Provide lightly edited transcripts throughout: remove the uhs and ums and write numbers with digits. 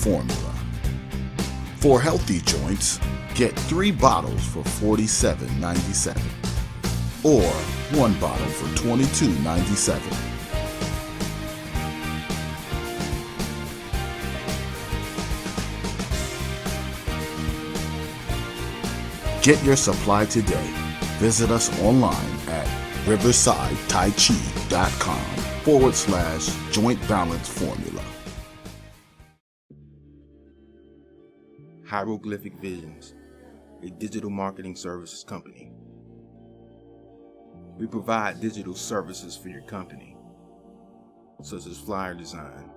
formula. For healthy joints, get 3 bottles for $47.97 or 1 bottle for $22.97. Get your supply today. Visit us online at riversidetaichi.com/joint balance formula. Hieroglyphic Visions, a digital marketing services company. We provide digital services for your company, such as flyer design,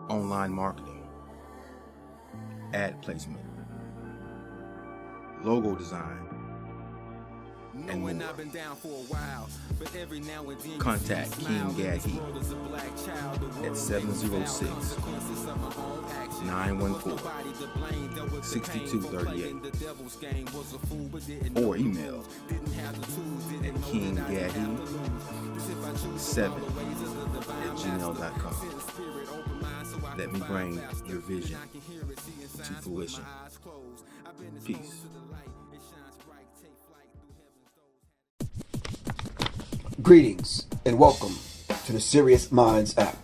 online marketing, ad placement, logo design, and more. Contact King Gaddy at 706-914-6238 or email at kinggaddy7@gmail.com. Let me bring your vision to fruition. Peace. Greetings and welcome to the Sirius Mindz app.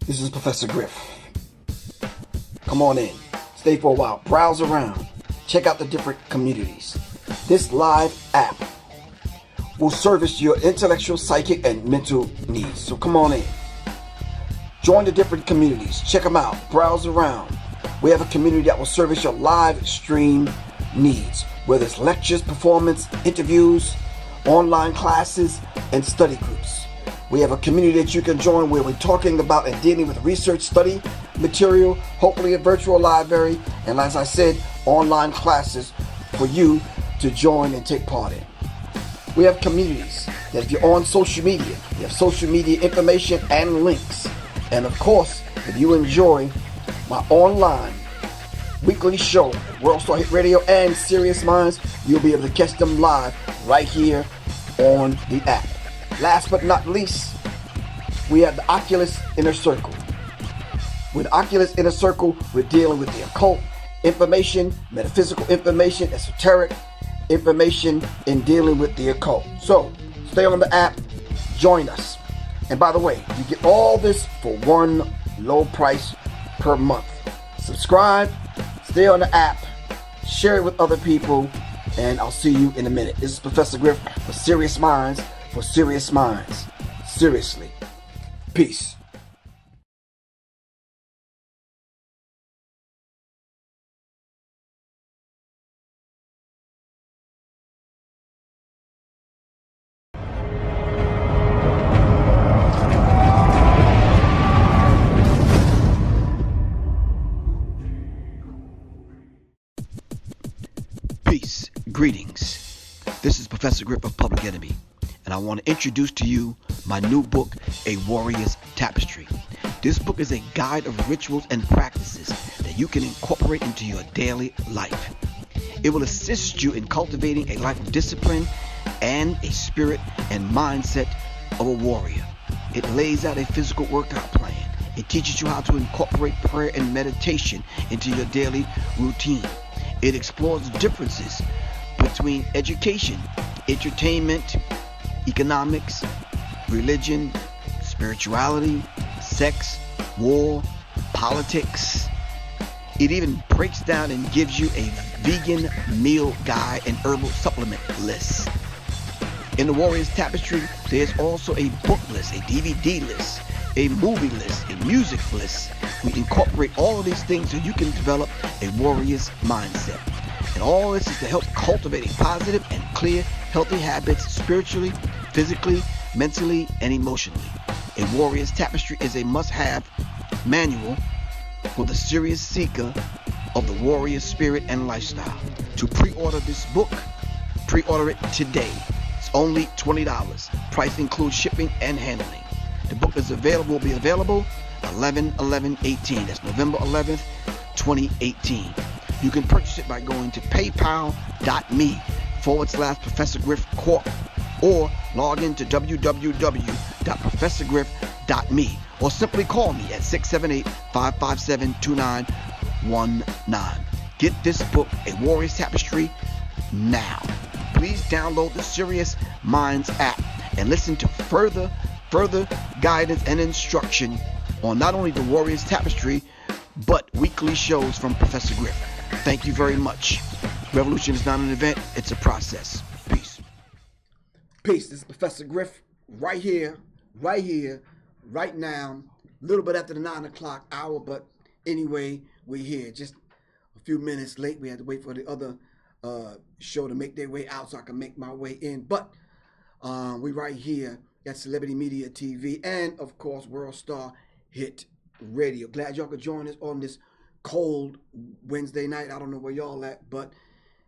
This is Professor Griff. Come on in, stay for a while, browse around, check out the different communities. This live app will service your intellectual, psychic, and mental needs. So come on in. Join the different communities, check them out, browse around. We have a community that will service your live stream needs, whether it's lectures, performance, interviews, online classes, and study groups. We have a community that you can join where we're talking about and dealing with research, study material, hopefully a virtual library, and as I said, online classes for you to join and take part in. We have communities that if you're on social media, you have social media information and links. And of course, if you enjoy my online weekly show, World Star Hit Radio and Sirius Mindz, you'll be able to catch them live right here on the app. Last but not least, we have the Oculus Inner Circle. With Oculus Inner Circle, we're dealing with the occult information, metaphysical information, esoteric information in dealing with the occult. So, stay on the app, join us. And by the way, you get all this for one low price per month. Subscribe, stay on the app, share it with other people, and I'll see you in a minute. This is Professor Griff for Sirius Mindz, for Sirius Mindz. Seriously. Peace. Peace, greetings. This is Professor Griff of Public Enemy, and I want to introduce to you my new book, A Warrior's Tapestry. This book is a guide of rituals and practices that you can incorporate into your daily life. It will assist you in cultivating a life of discipline and a spirit and mindset of a warrior. It lays out a physical workout plan. It teaches you how to incorporate prayer and meditation into your daily routine. It explores the differences between education, entertainment, economics, religion, spirituality, sex, war, politics. It even breaks down and gives you a vegan meal guide and herbal supplement list. In the Warrior's Tapestry, there's also a book list, a DVD list, a movie list, a music list. We incorporate all of these things so you can develop a warrior's mindset. And all this is to help cultivating positive and clear, healthy habits spiritually, physically, mentally, and emotionally. A Warrior's Tapestry is a must-have manual for the serious seeker of the warrior spirit and lifestyle. To pre-order this book, pre-order it today. It's only $20. Price includes shipping and handling. The book is available, will be available 11/11/18. That's November 11th, 2018. You can purchase it by going to paypal.me/Professor Griff Corp or log into www.professorgriff.me or simply call me at 678-557-2919. Get this book, A Warrior's Tapestry, now. Please download the Sirius Mindz app and listen to further guidance and instruction on not only the Warrior's Tapestry, but weekly shows from Professor Griff. Thank you very much. Revolution is not an event, it's a process. Peace. Peace. This is Professor Griff right here, right now. A little bit after the 9 o'clock hour, but anyway, we're here. Just a few minutes late. We had to wait for the other show to make their way out so I can make my way in. But we right here at Celebrity Media TV and, of course, World Star Hit Radio. Glad y'all could join us on this cold Wednesday night. I don't know where y'all at, but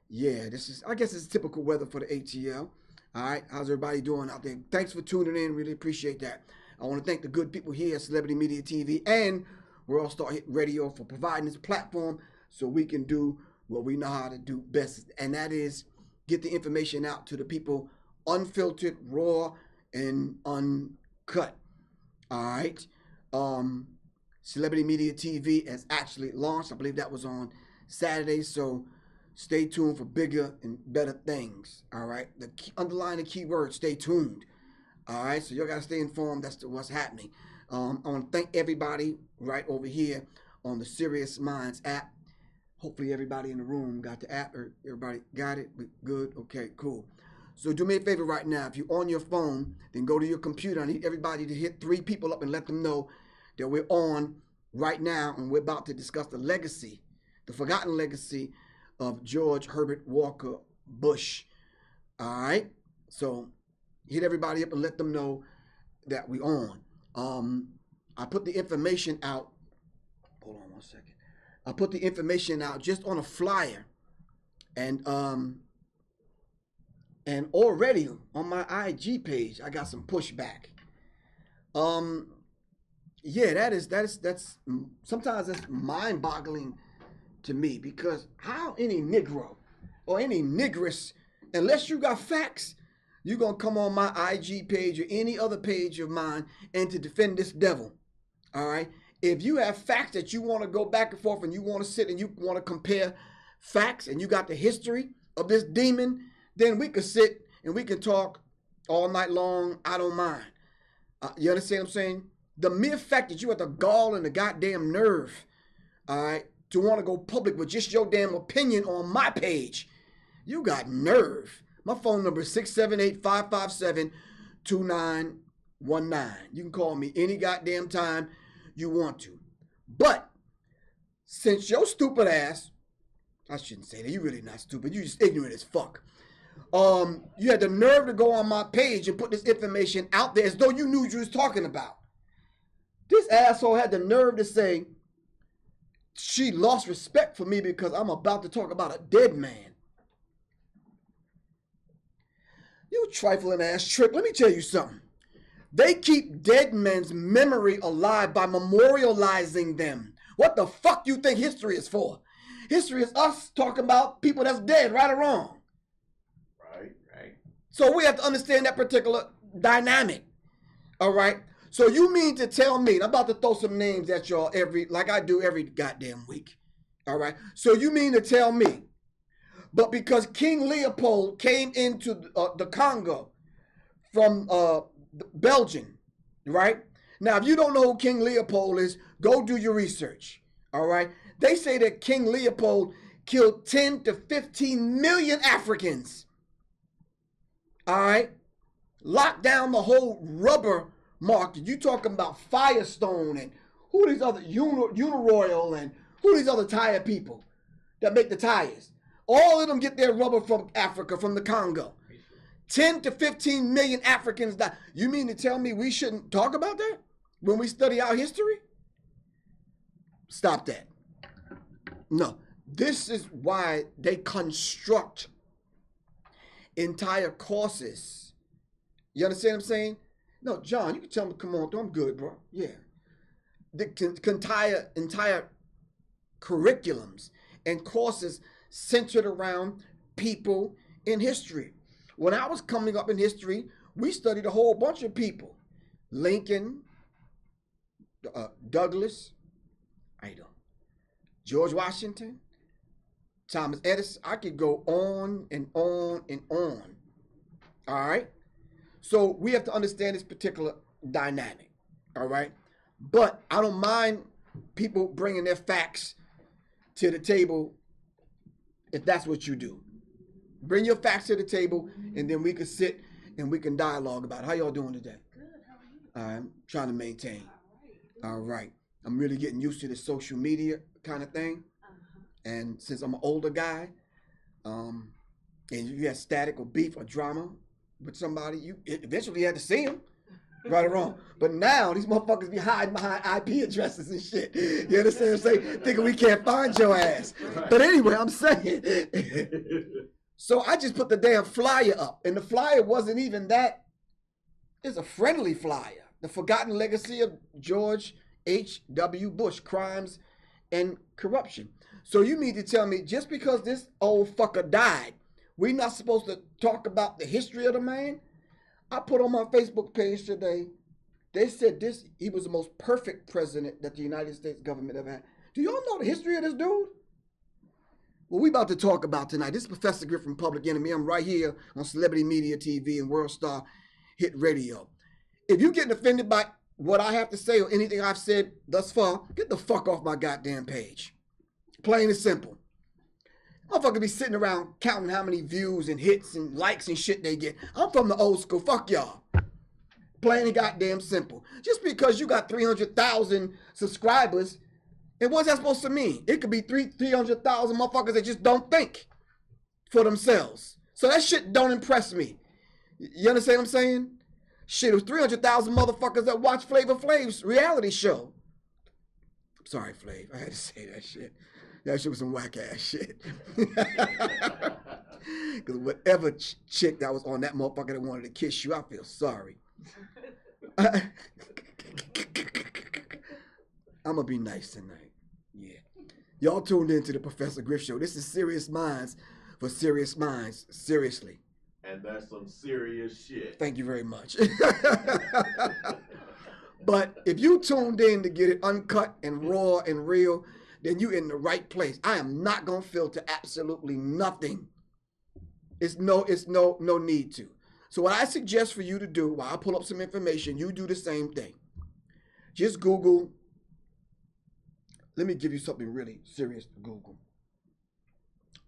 yeah, I guess it's typical weather for the ATL. All right, how's everybody doing out there? Thanks for tuning in. Really appreciate that. I want to thank the good people here at Celebrity Media TV and World Star Hit Radio for providing this platform so we can do what we know how to do best, and that is get the information out to the people unfiltered, raw, and uncut. All right. Celebrity Media TV has actually launched. I believe that was on Saturday, so stay tuned for bigger and better things. All right. Underline the keyword, stay tuned. All right. So y'all got to stay informed as to what's happening. I want to thank everybody right over here on the Sirius Mindz app. Hopefully everybody in the room got the app. Or everybody got it? Good. Okay, cool. So do me a favor right now. If you're on your phone, then go to your computer. I need everybody to hit 3 people up and let them know that we're on right now, and we're about to discuss the legacy, the forgotten legacy of George Herbert Walker Bush. All right? So hit everybody up and let them know that we're on. I put the information out. Hold on one second. I put the information out just on a flyer, and already on my IG page, I got some pushback. Yeah, that's sometimes that's mind-boggling to me, because how any Negro or any Negress, unless you got facts, you're gonna come on my IG page or any other page of mine and to defend this devil. All right. If you have facts that you want to go back and forth and you want to sit and you want to compare facts and you got the history of this demon, then we could sit and we can talk all night long. I don't mind. You understand what I'm saying? The mere fact that you have the gall and the goddamn nerve, all right, to want to go public with just your damn opinion on my page, you got nerve. My phone number is 678-557-2919. You can call me any goddamn time you want to. But since your stupid ass, I shouldn't say that, you're really not stupid, you're just ignorant as fuck. You had the nerve to go on my page and put this information out there as though you knew what you was talking about. This asshole had the nerve to say she lost respect for me because I'm about to talk about a dead man. You trifling ass trick. Let me tell you something. They keep dead men's memory alive by memorializing them. What the fuck you think history is for? History is us talking about people that's dead, right or wrong. Right. So we have to understand that particular dynamic. All right. So you mean to tell me, and I'm about to throw some names at y'all like I do every goddamn week. All right. So you mean to tell me, but because King Leopold came into the Congo from Belgium, right? Now, if you don't know who King Leopold is, go do your research. All right. They say that King Leopold killed 10 to 15 million Africans. All right. Locked down the whole rubber market. You talking about Firestone and who these other Uniroyal and who these other tire people that make the tires. All of them get their rubber from Africa, from the Congo. 10 to 15 million Africans die. You mean to tell me we shouldn't talk about that when we study our history? Stop that. No, this is why they construct entire courses. You understand what I'm saying? No, John, you can tell me, come on, I'm good, bro. Yeah. The entire curriculums and courses centered around people in history. When I was coming up in history, we studied a whole bunch of people. Lincoln, Douglas, how you doing? George Washington, Thomas Edison. I could go on and on and on. All right. So we have to understand this particular dynamic. All right. But I don't mind people bringing their facts to the table if that's what you do. Bring your facts to the table, and then we can sit and we can dialogue about it. How y'all doing today? Good. How are you? I'm trying to maintain. All right. I'm really getting used to the social media kind of thing. And since I'm an older guy, and you had static or beef or drama with somebody, you eventually had to see them, right or wrong. But now these motherfuckers be hiding behind IP addresses and shit. You understand what I'm saying? Thinking we can't find your ass. But anyway, I'm saying. So I just put the damn flyer up, and the flyer wasn't even that. It's a friendly flyer. The Forgotten Legacy of George H.W. Bush, Crimes and Corruption. So you mean to tell me just because this old fucker died, we not supposed to talk about the history of the man? I put on my Facebook page today, they said he was the most perfect president that the United States government ever had. Do y'all know the history of this dude? Well, we about to talk about tonight. This is Professor Griff from Public Enemy. I'm right here on Celebrity Media TV and World Star Hit Radio. If you're getting offended by what I have to say or anything I've said thus far, get the fuck off my goddamn page. Plain and simple. Motherfuckers be sitting around counting how many views and hits and likes and shit they get. I'm from the old school. Fuck y'all. Plain and goddamn simple. Just because you got 300,000 subscribers, and what's that supposed to mean? It could be 300,000 motherfuckers that just don't think for themselves. So that shit don't impress me. You understand what I'm saying? Shit, it was 300,000 motherfuckers that watch Flavor Flav's reality show. I'm sorry, Flav. I had to say that shit. That shit was some whack ass shit. Because whatever chick that was on that motherfucker that wanted to kiss you, I feel sorry. I'm going to be nice tonight. Yeah. Y'all tuned into the Professor Griff Show. This is Sirius Mindz for Sirius Mindz. Seriously. And that's some serious shit. Thank you very much. But if you tuned in to get it uncut and raw and real, then you in the right place. I am not going to filter absolutely nothing. It's no need to. So what I suggest for you to do, while I pull up some information, you do the same thing. Just Google. Let me give you something really serious to Google.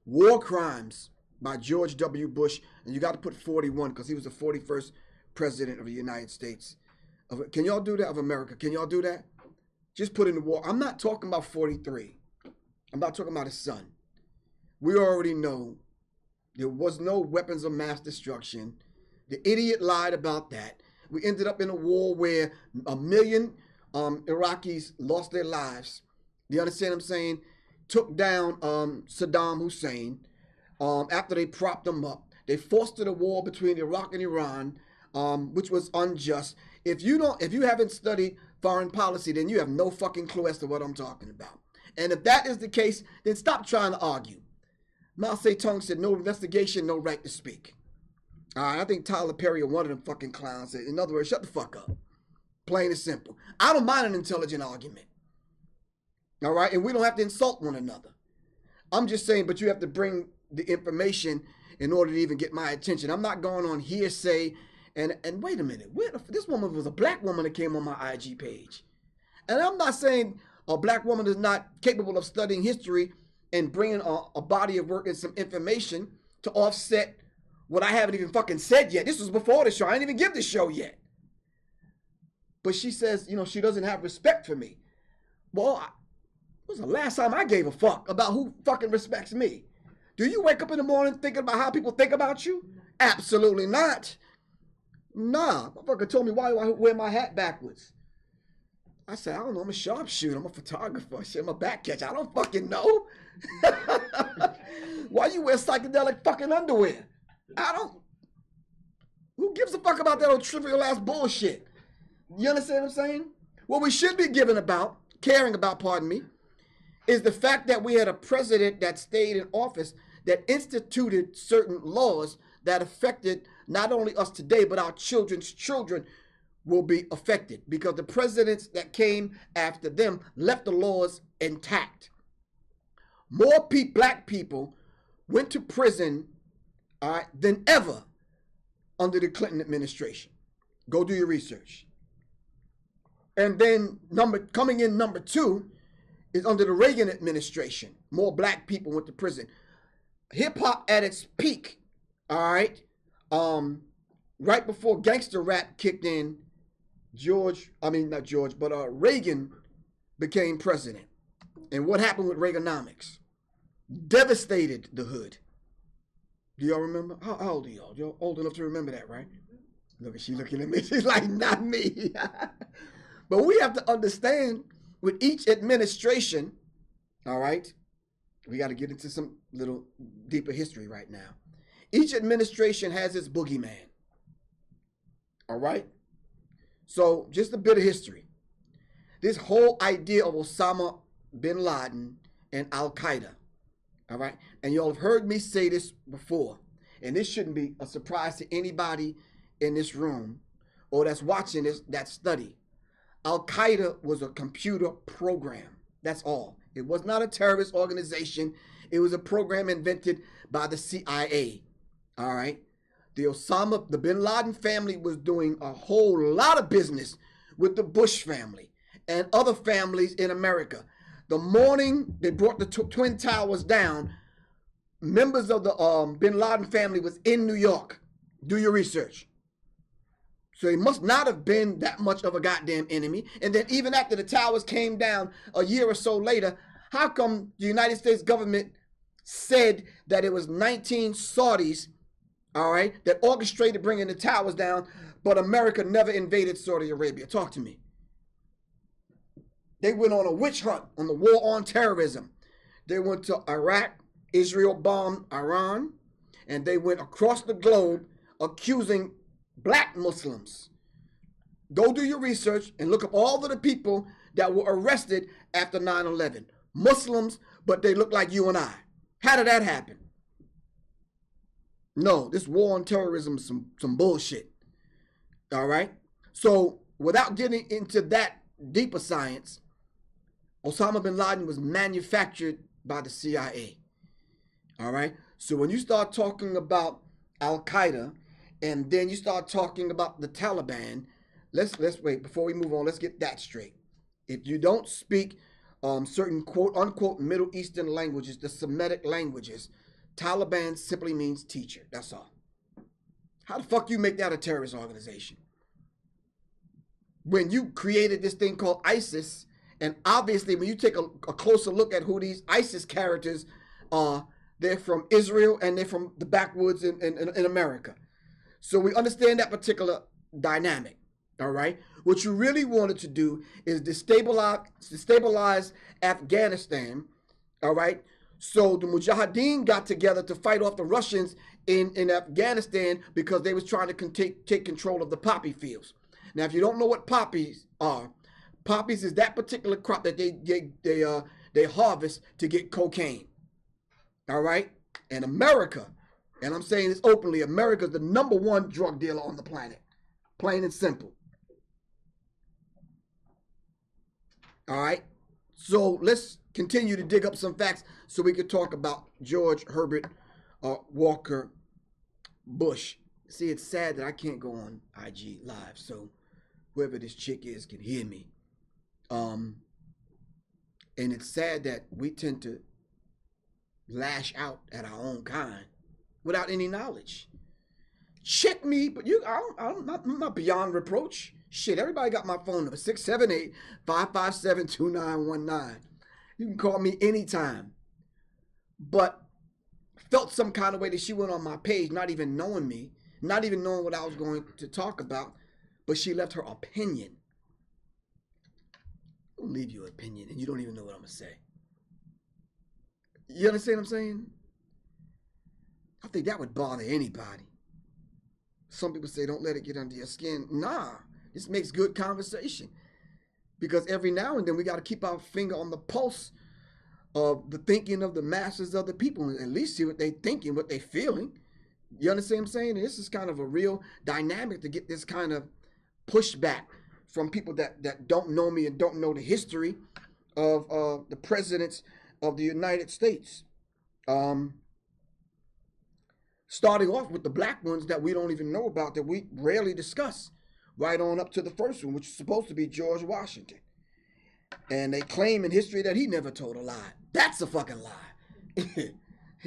War Crimes by George W. Bush. And you got to put 41 because he was the 41st president of the United States. Can y'all do that? Of America? Can y'all do that? Just put in the war. I'm not talking about 43. I'm not talking about his son. We already know there was no weapons of mass destruction. The idiot lied about that. We ended up in a war where 1 million Iraqis lost their lives. Do you understand what I'm saying? Took down Saddam Hussein. After they propped him up, they fostered a war between Iraq and Iran, which was unjust. If you haven't studied foreign policy, then you have no fucking clue as to what I'm talking about. And if that is the case, then stop trying to argue. Mao Zedong said, no investigation, no right to speak. All right, I think Tyler Perry or one of them fucking clowns said, in other words, shut the fuck up. Plain and simple. I don't mind an intelligent argument. All right, and we don't have to insult one another. I'm just saying, but you have to bring the information in order to even get my attention. I'm not going on hearsay. And wait a minute, this woman was a black woman that came on my IG page. And I'm not saying a black woman is not capable of studying history and bringing a body of work and some information to offset what I haven't even fucking said yet. This was before the show. I didn't even give the show yet. But she says, she doesn't have respect for me. Well, when was the last time I gave a fuck about who fucking respects me? Do you wake up in the morning thinking about how people think about you? Absolutely not. Nah, motherfucker told me why do I wear my hat backwards. I said, I don't know, I'm a sharpshooter, I'm a photographer, shit, I'm a back catcher, I don't fucking know. Why you wear psychedelic fucking underwear? Who gives a fuck about that old trivial ass bullshit? You understand what I'm saying? What we should be caring about, is the fact that we had a president that stayed in office that instituted certain laws that affected not only us today, but our children's children will be affected because the presidents that came after them left the laws intact. More black people went to prison, all right, than ever under the Clinton administration. Go do your research. And then coming in number 2 is under the Reagan administration. More black people went to prison. Hip hop at its peak, all right, right before gangster rap kicked in, Reagan became president. And what happened with Reaganomics? Devastated the hood. Do y'all remember? How old are y'all? You're old enough to remember that, right? Look, she looking at me. She's like, not me. But we have to understand with each administration, all right, we got to get into some little deeper history right now. Each administration has its boogeyman. All right? So just a bit of history. This whole idea of Osama bin Laden and Al-Qaeda, all right? And y'all have heard me say this before, and this shouldn't be a surprise to anybody in this room or that's watching that study. Al-Qaeda was a computer program. That's all. It was not a terrorist organization. It was a program invented by the CIA, all right? The bin Laden family was doing a whole lot of business with the Bush family and other families in America. The morning they brought the Twin Towers down, members of the bin Laden family was in New York. Do your research. So he must not have been that much of a goddamn enemy. And then even after the towers came down a year or so later, how come the United States government said that it was 19 Saudis, all right, that orchestrated bringing the towers down, but America never invaded Saudi Arabia? Talk to me. They went on a witch hunt on the war on terrorism. They went to Iraq. Israel bombed Iran. And they went across the globe accusing black Muslims. Go do your research and look up all of the people that were arrested after 9/11. Muslims, but they look like you and I. How did that happen? No, this war on terrorism is some bullshit. All right? So without getting into that deeper science, Osama bin Laden was manufactured by the CIA. All right? So when you start talking about Al-Qaeda, and then you start talking about the Taliban, let's wait, before we move on, let's get that straight. If you don't speak certain quote unquote Middle Eastern languages, the Semitic languages, Taliban simply means teacher. That's all. How the fuck you make that a terrorist organization? When you created this thing called ISIS, and obviously when you take a closer look at who these ISIS characters are, they're from Israel and they're from the backwoods in America. So we understand that particular dynamic, all right? What you really wanted to do is destabilize Afghanistan, all right? So the Mujahideen got together to fight off the Russians in Afghanistan because they was trying to take control of the poppy fields. Now, if you don't know what poppies are, poppies is that particular crop that they harvest to get cocaine, all right? And America, and I'm saying this openly, America's the #1 drug dealer on the planet. Plain and simple. All right? So let's continue to dig up some facts so we could talk about George Herbert Walker Bush. See, it's sad that I can't go on IG Live, so whoever this chick is can hear me. And it's sad that we tend to lash out at our own kind without any knowledge. Check me, but I'm not beyond reproach. Shit, everybody got my phone number, 678-557-2919. You can call me anytime. But felt some kind of way that she went on my page, not even knowing me, not even knowing what I was going to talk about, but she left her opinion. I'll leave you an opinion, and you don't even know what I'm going to say. You understand what I'm saying? I think that would bother anybody. Some people say, don't let it get under your skin. Nah, this makes good conversation. Because every now and then we got to keep our finger on the pulse of the thinking of the masses of the people, and at least see what they thinking, what they feeling. You understand what I'm saying? And this is kind of a real dynamic to get this kind of pushback from people that don't know me and don't know the history of the presidents of the United States. Starting off with the black ones that we don't even know about, that we rarely discuss, right on up to the first one, which is supposed to be George Washington. And they claim in history that he never told a lie. That's a fucking lie.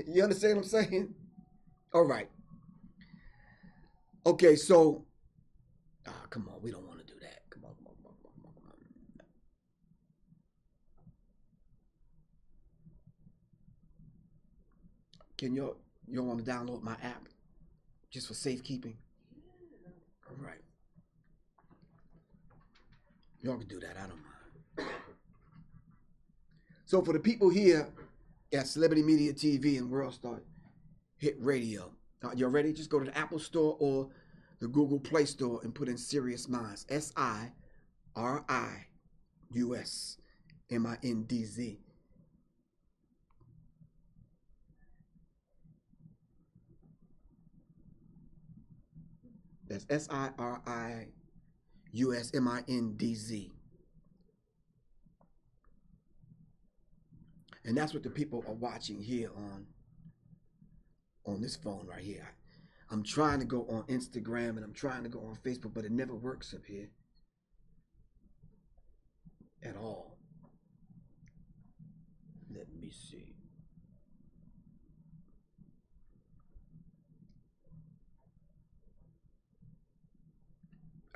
You understand what I'm saying? All right. Okay, so, come on, we don't want to do that. Come on. Can you want to download my app just for safekeeping? All right. Y'all can do that. I don't mind. So for the people here at Celebrity Media TV and World Star Hit Radio, you ready? Just go to the Apple Store or the Google Play Store and put in Sirius Mindz. SIRIUS MINDZ. That's SIRIUSMINDZ. And that's what the people are watching here on this phone right here. I'm trying to go on Instagram and I'm trying to go on Facebook, but it never works up here at all. Let me see.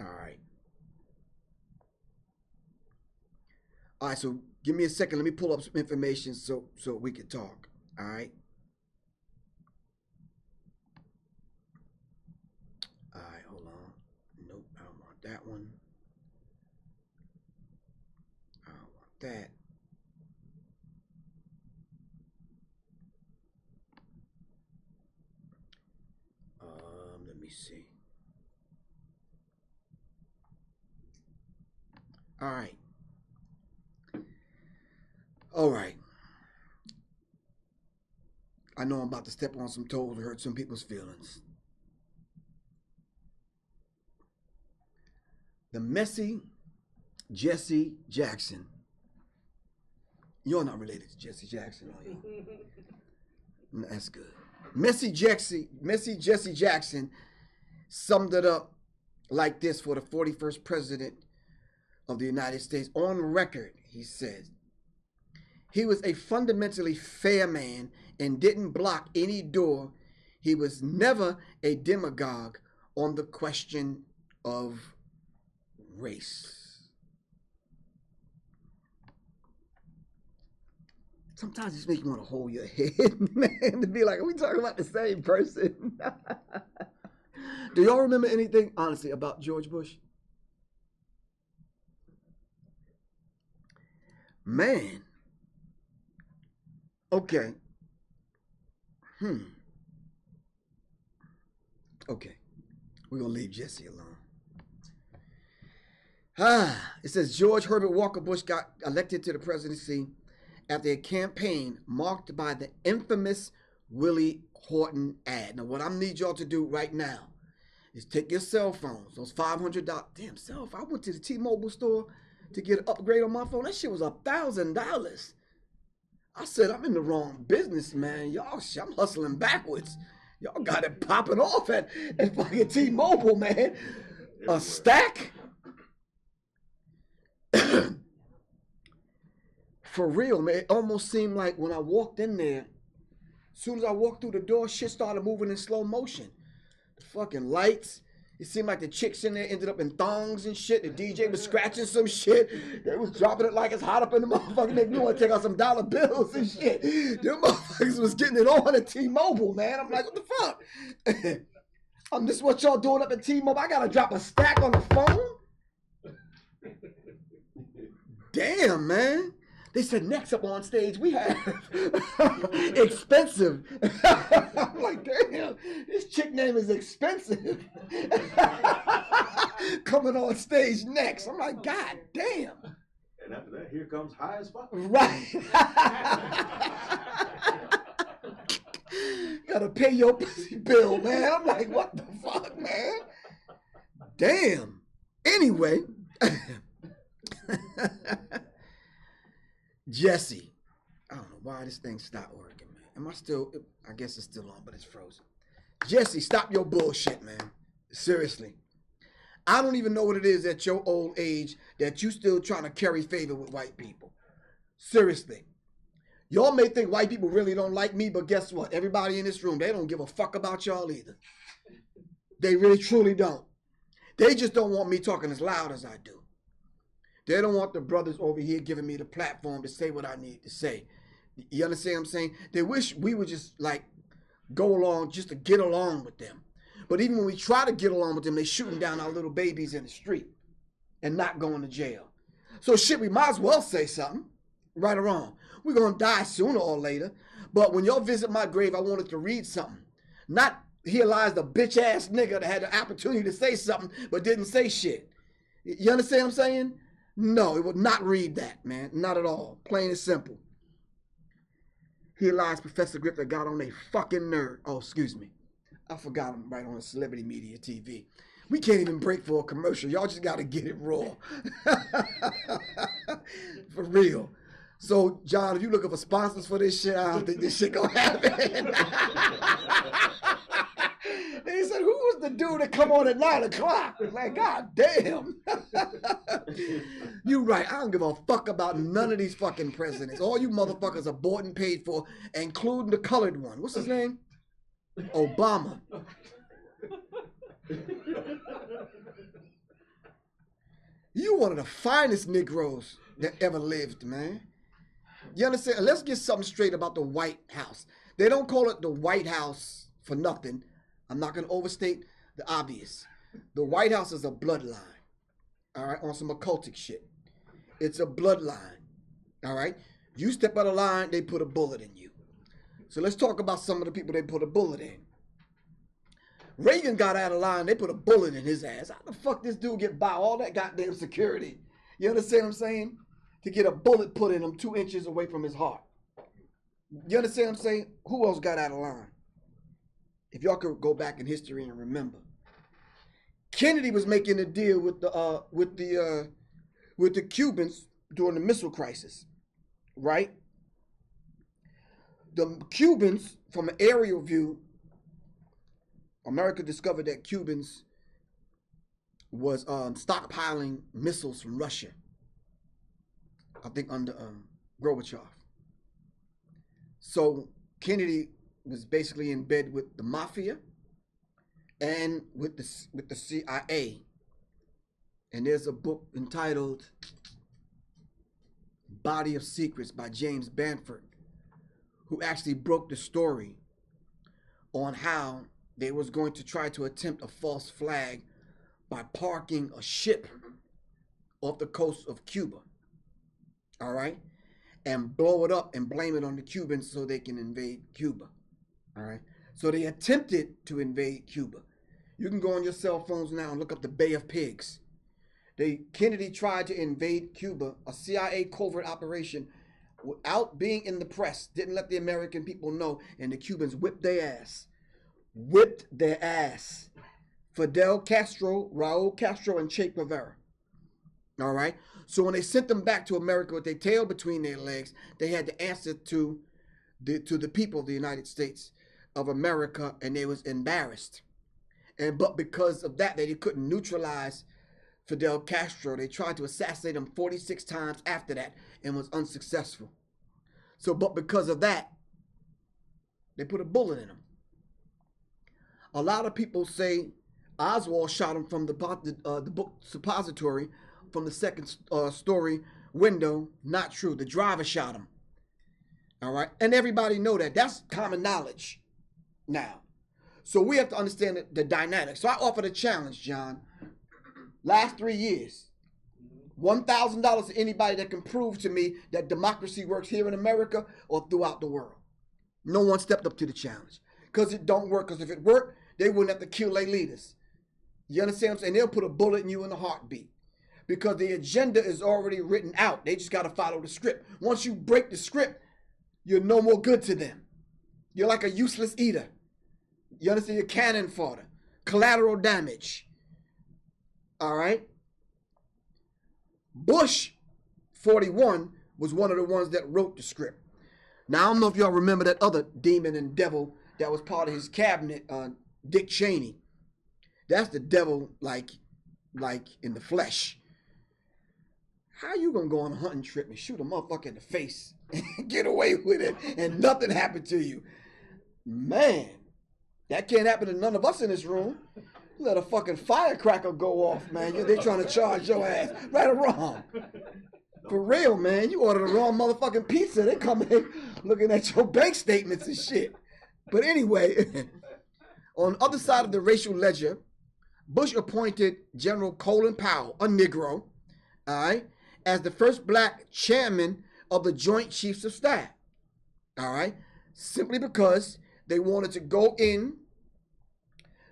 All right. All right, so give me a second. Let me pull up some information so we can talk. All right. All right, hold on. Nope, I don't want that one. I don't want that. Let me see. All right. All right. I know I'm about to step on some toes or hurt some people's feelings. The messy Jesse Jackson. You're not related to Jesse Jackson, are you? No, that's good. Messy Jesse Jackson summed it up like this for the 41st president of the United States. On record, he says, he was a fundamentally fair man and didn't block any door. He was never a demagogue on the question of race. Sometimes it just makes you want to hold your head, man, to be like, are we talking about the same person? Do y'all remember anything, honestly, about George Bush? Man. Okay. Okay. We're going to leave Jesse alone. It says George Herbert Walker Bush got elected to the presidency after a campaign marked by the infamous Willie Horton ad. Now, what I need y'all to do right now is take your cell phones, those $500. Damn, cell phone. I went to the T-Mobile store to get an upgrade on my phone. That shit was $1,000. I said, I'm in the wrong business, man. Y'all, I'm hustling backwards. Y'all got it popping off at fucking T-Mobile, man. A stack? For real, man. It almost seemed like when I walked in there, as soon as I walked through the door, shit started moving in slow motion. The fucking lights. It seemed like the chicks in there ended up in thongs and shit. The DJ was scratching some shit. They was dropping it like it's hot up in the motherfucking. Make me want to take out some dollar bills and shit. Them motherfuckers was getting it on at T-Mobile, man. I'm like, what the fuck? This is what y'all doing up at T-Mobile. I gotta drop a stack on the phone? Damn, man. They said next up on stage we have Expensive. I'm like, damn, this chick name is Expensive. Coming on stage next. I'm like, God damn. And after that, here comes High as Fuck. Right. Gotta pay your pussy bill, man. I'm like, what the fuck, man? Damn. Anyway, Jesse. I don't know why this thing stopped working, man. Am I still, I guess it's still on, but it's frozen. Jesse, stop your bullshit, man. Seriously. I don't even know what it is at your old age that you still trying to curry favor with white people. Seriously. Y'all may think white people really don't like me, but guess what? Everybody in this room, they don't give a fuck about y'all either. They really, truly don't. They just don't want me talking as loud as I do. They don't want the brothers over here giving me the platform to say what I need to say. You understand what I'm saying? They wish we would just like go along just to get along with them. But even when we try to get along with them, they shooting down our little babies in the street and not going to jail. So shit, we might as well say something, right or wrong. We're going to die sooner or later. But when y'all visit my grave, I wanted to read something. Not here lies the bitch ass nigga that had the opportunity to say something but didn't say shit. You understand what I'm saying? No, it would not read that, man. Not at all. Plain and simple. Here lies Professor Griff that got on a fucking nerd. Oh, excuse me. I forgot him right on a celebrity media TV. We can't even break for a commercial. Y'all just got to get it raw. For real. So, John, if you looking for sponsors for this shit, I don't think this shit gonna happen. They said, who was the dude that come on at 9 o'clock? Like, God damn. You right. I don't give a fuck about none of these fucking presidents. All you motherfuckers are bought and paid for, including the colored one. What's his name? Obama. You one of the finest Negroes that ever lived, man. You understand? And let's get something straight about the White House. They don't call it the White House for nothing. I'm not going to overstate the obvious. The White House is a bloodline, all right, on some occultic shit. It's a bloodline, all right? You step out of line, they put a bullet in you. So let's talk about some of the people they put a bullet in. Reagan got out of line, they put a bullet in his ass. How the fuck this dude get by all that goddamn security? You understand what I'm saying? To get a bullet put in him 2 inches away from his heart. You understand what I'm saying? Who else got out of line? If y'all could go back in history and remember, Kennedy was making a deal with the Cubans during the missile crisis, right? The Cubans, from an aerial view, America discovered that Cubans was stockpiling missiles from Russia. I think under Gorbachev. So Kennedy was basically in bed with the mafia and with the CIA. And there's a book entitled Body of Secrets by James Bamford, who actually broke the story on how they was going to try to attempt a false flag by parking a ship off the coast of Cuba. All right? And blow it up and blame it on the Cubans so they can invade Cuba. All right? So they attempted to invade Cuba. You can go on your cell phones now and look up the Bay of Pigs. Kennedy tried to invade Cuba, a CIA covert operation, without being in the press. Didn't let the American people know, and the Cubans whipped their ass. Whipped their ass. Fidel Castro, Raul Castro, and Che Guevara. All right? So when they sent them back to America with their tail between their legs, they had to answer to the people of the United States of America, and they was embarrassed. But because of that, they couldn't neutralize Fidel Castro. They tried to assassinate him 46 times after that and was unsuccessful. But because of that, they put a bullet in him. A lot of people say Oswald shot him from the book Suppository from the second story window. Not true. The driver shot him. All right. And everybody know that. That's common knowledge now. So we have to understand the dynamics. So I offered a challenge, John. Last 3 years, $1,000 to anybody that can prove to me that democracy works here in America or throughout the world. No one stepped up to the challenge because it don't work. Because if it worked, they wouldn't have to kill their leaders. You understand what I'm saying? They'll put a bullet in you in a heartbeat because the agenda is already written out. They just got to follow the script. Once you break the script, you're no more good to them. You're like a useless eater. You understand? You're cannon fodder, collateral damage. All right? Bush, 41, was one of the ones that wrote the script. Now, I don't know if y'all remember that other demon and devil that was part of his cabinet, Dick Cheney. That's the devil, like in the flesh. How you gonna go on a hunting trip and shoot a motherfucker in the face and get away with it and nothing happened to you? Man, that can't happen to none of us in this room. Let a fucking firecracker go off, man. They trying to charge your ass. Right or wrong? For real, man. You order the wrong motherfucking pizza. They come in looking at your bank statements and shit. But anyway, on the other side of the racial ledger, Bush appointed General Colin Powell, a Negro, all right, as the first black chairman of the Joint Chiefs of Staff, all right, simply because they wanted to go in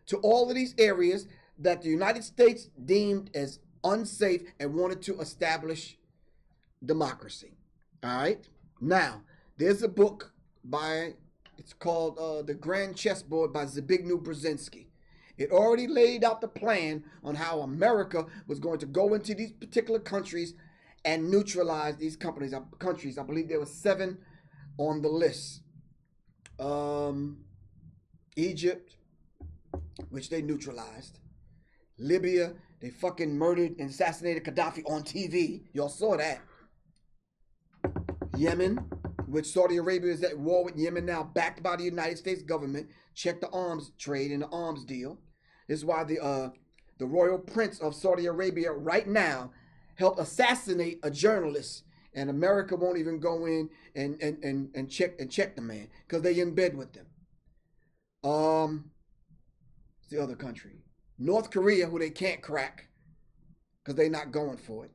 to all of these areas that the United States deemed as unsafe and wanted to establish democracy, all right. Now, there's a book it's called The Grand Chessboard by Zbigniew Brzezinski. It already laid out the plan on how America was going to go into these particular countries and neutralize these countries. I believe there were 7 on the list. Egypt, which they neutralized. Libya, they fucking murdered and assassinated Gaddafi on TV. Y'all saw that. Yemen, which Saudi Arabia is at war with Yemen now, backed by the United States government. Check the arms trade and the arms deal. This is why the royal prince of Saudi Arabia right now helped assassinate a journalist, and America won't even go in and check the man because they in bed with them. It's the other country, North Korea, who they can't crack because they're not going for it.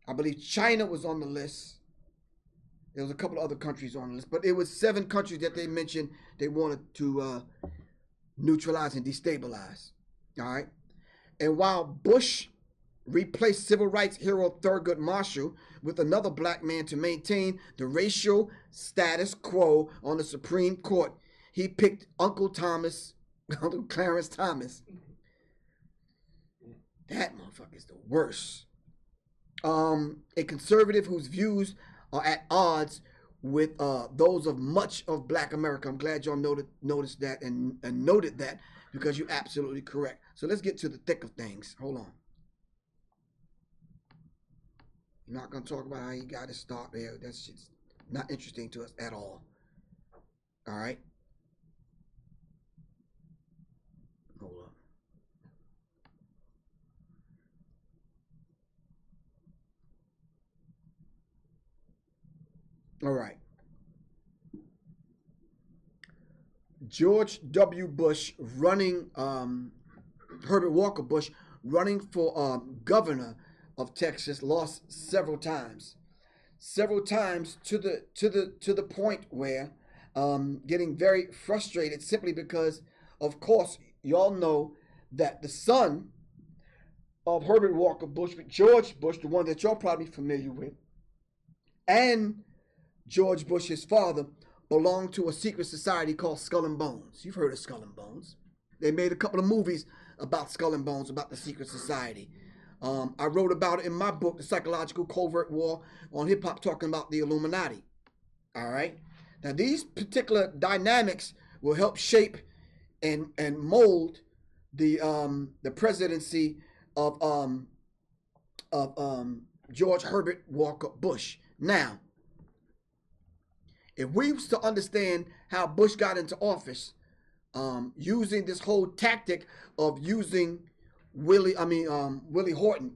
I believe China was on the list. There was a couple of other countries on the list, but it was 7 countries that they mentioned they wanted to neutralize and destabilize. All right. And while Bush replaced civil rights hero Thurgood Marshall with another black man to maintain the racial status quo on the Supreme Court, he picked Uncle Clarence Thomas. That motherfucker is the worst. A conservative whose views are at odds with those of much of black America. I'm glad y'all noticed that and noted that, because you're absolutely correct. So let's get to the thick of things. Hold on. I'm not going to talk about how he got his start there. That's just not interesting to us at all. All right. Hold on. All right. George W. Bush running, Herbert Walker Bush running for governor of Texas, lost several times to the point where getting very frustrated, simply because, of course, y'all know that the son of Herbert Walker Bush, George Bush, the one that y'all probably familiar with, and George Bush, his father, belonged to a secret society called Skull and Bones. You've heard of Skull and Bones. They made a couple of movies about Skull and Bones, about the secret society. I wrote about it in my book, The Psychological Covert War on Hip Hop, talking about the Illuminati. All right. Now, these particular dynamics will help shape and mold the presidency of George Herbert Walker Bush. Now, if we was to understand how Bush got into office, using this whole tactic of using Willie Horton,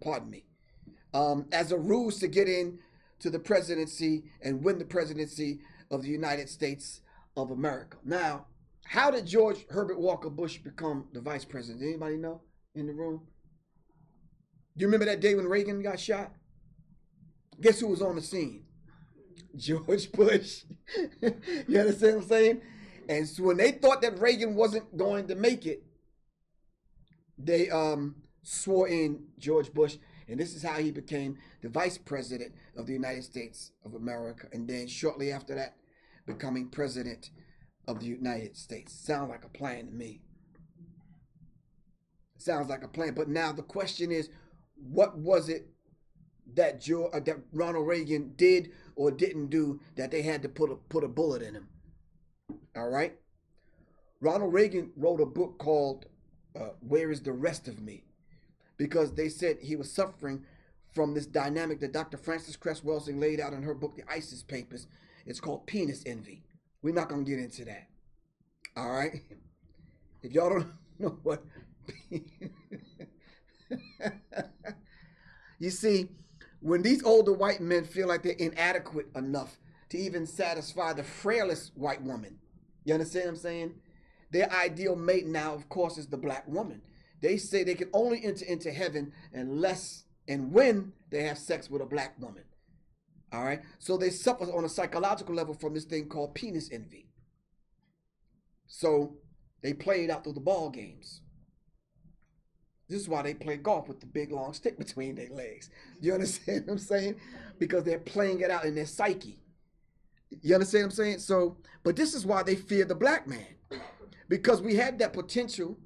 as a ruse to get in to the presidency and win the presidency of the United States of America. Now, how did George Herbert Walker Bush become the vice president? Anybody know in the room? Do you remember that day when Reagan got shot? Guess who was on the scene? George Bush. You understand what I'm saying? And so when they thought that Reagan wasn't going to make it, they swore in George Bush, and this is how he became the vice president of the United States of America, and then shortly after that, becoming president of the United States. Sounds like a plan to me. Sounds like a plan. But now the question is, what was it that that Ronald Reagan did or didn't do that they had to put a bullet in him. All right. Ronald Reagan wrote a book called "Where Is the Rest of Me," because they said he was suffering from this dynamic that Dr. Frances Cress Welsing laid out in her book, The ISIS Papers. It's called penis envy. We're not gonna get into that. All right. If y'all don't know what, you see, when these older white men feel like they're inadequate enough to even satisfy the frailest white woman, you understand what I'm saying? Their ideal mate now, of course, is the black woman. They say they can only enter into heaven unless and when they have sex with a black woman. All right? So they suffer on a psychological level from this thing called penis envy. So they play it out through the ball games. This is why they play golf with the big long stick between their legs. You understand what I'm saying? Because they're playing it out in their psyche. You understand what I'm saying? So, but this is why they fear the black man. Because we had that potential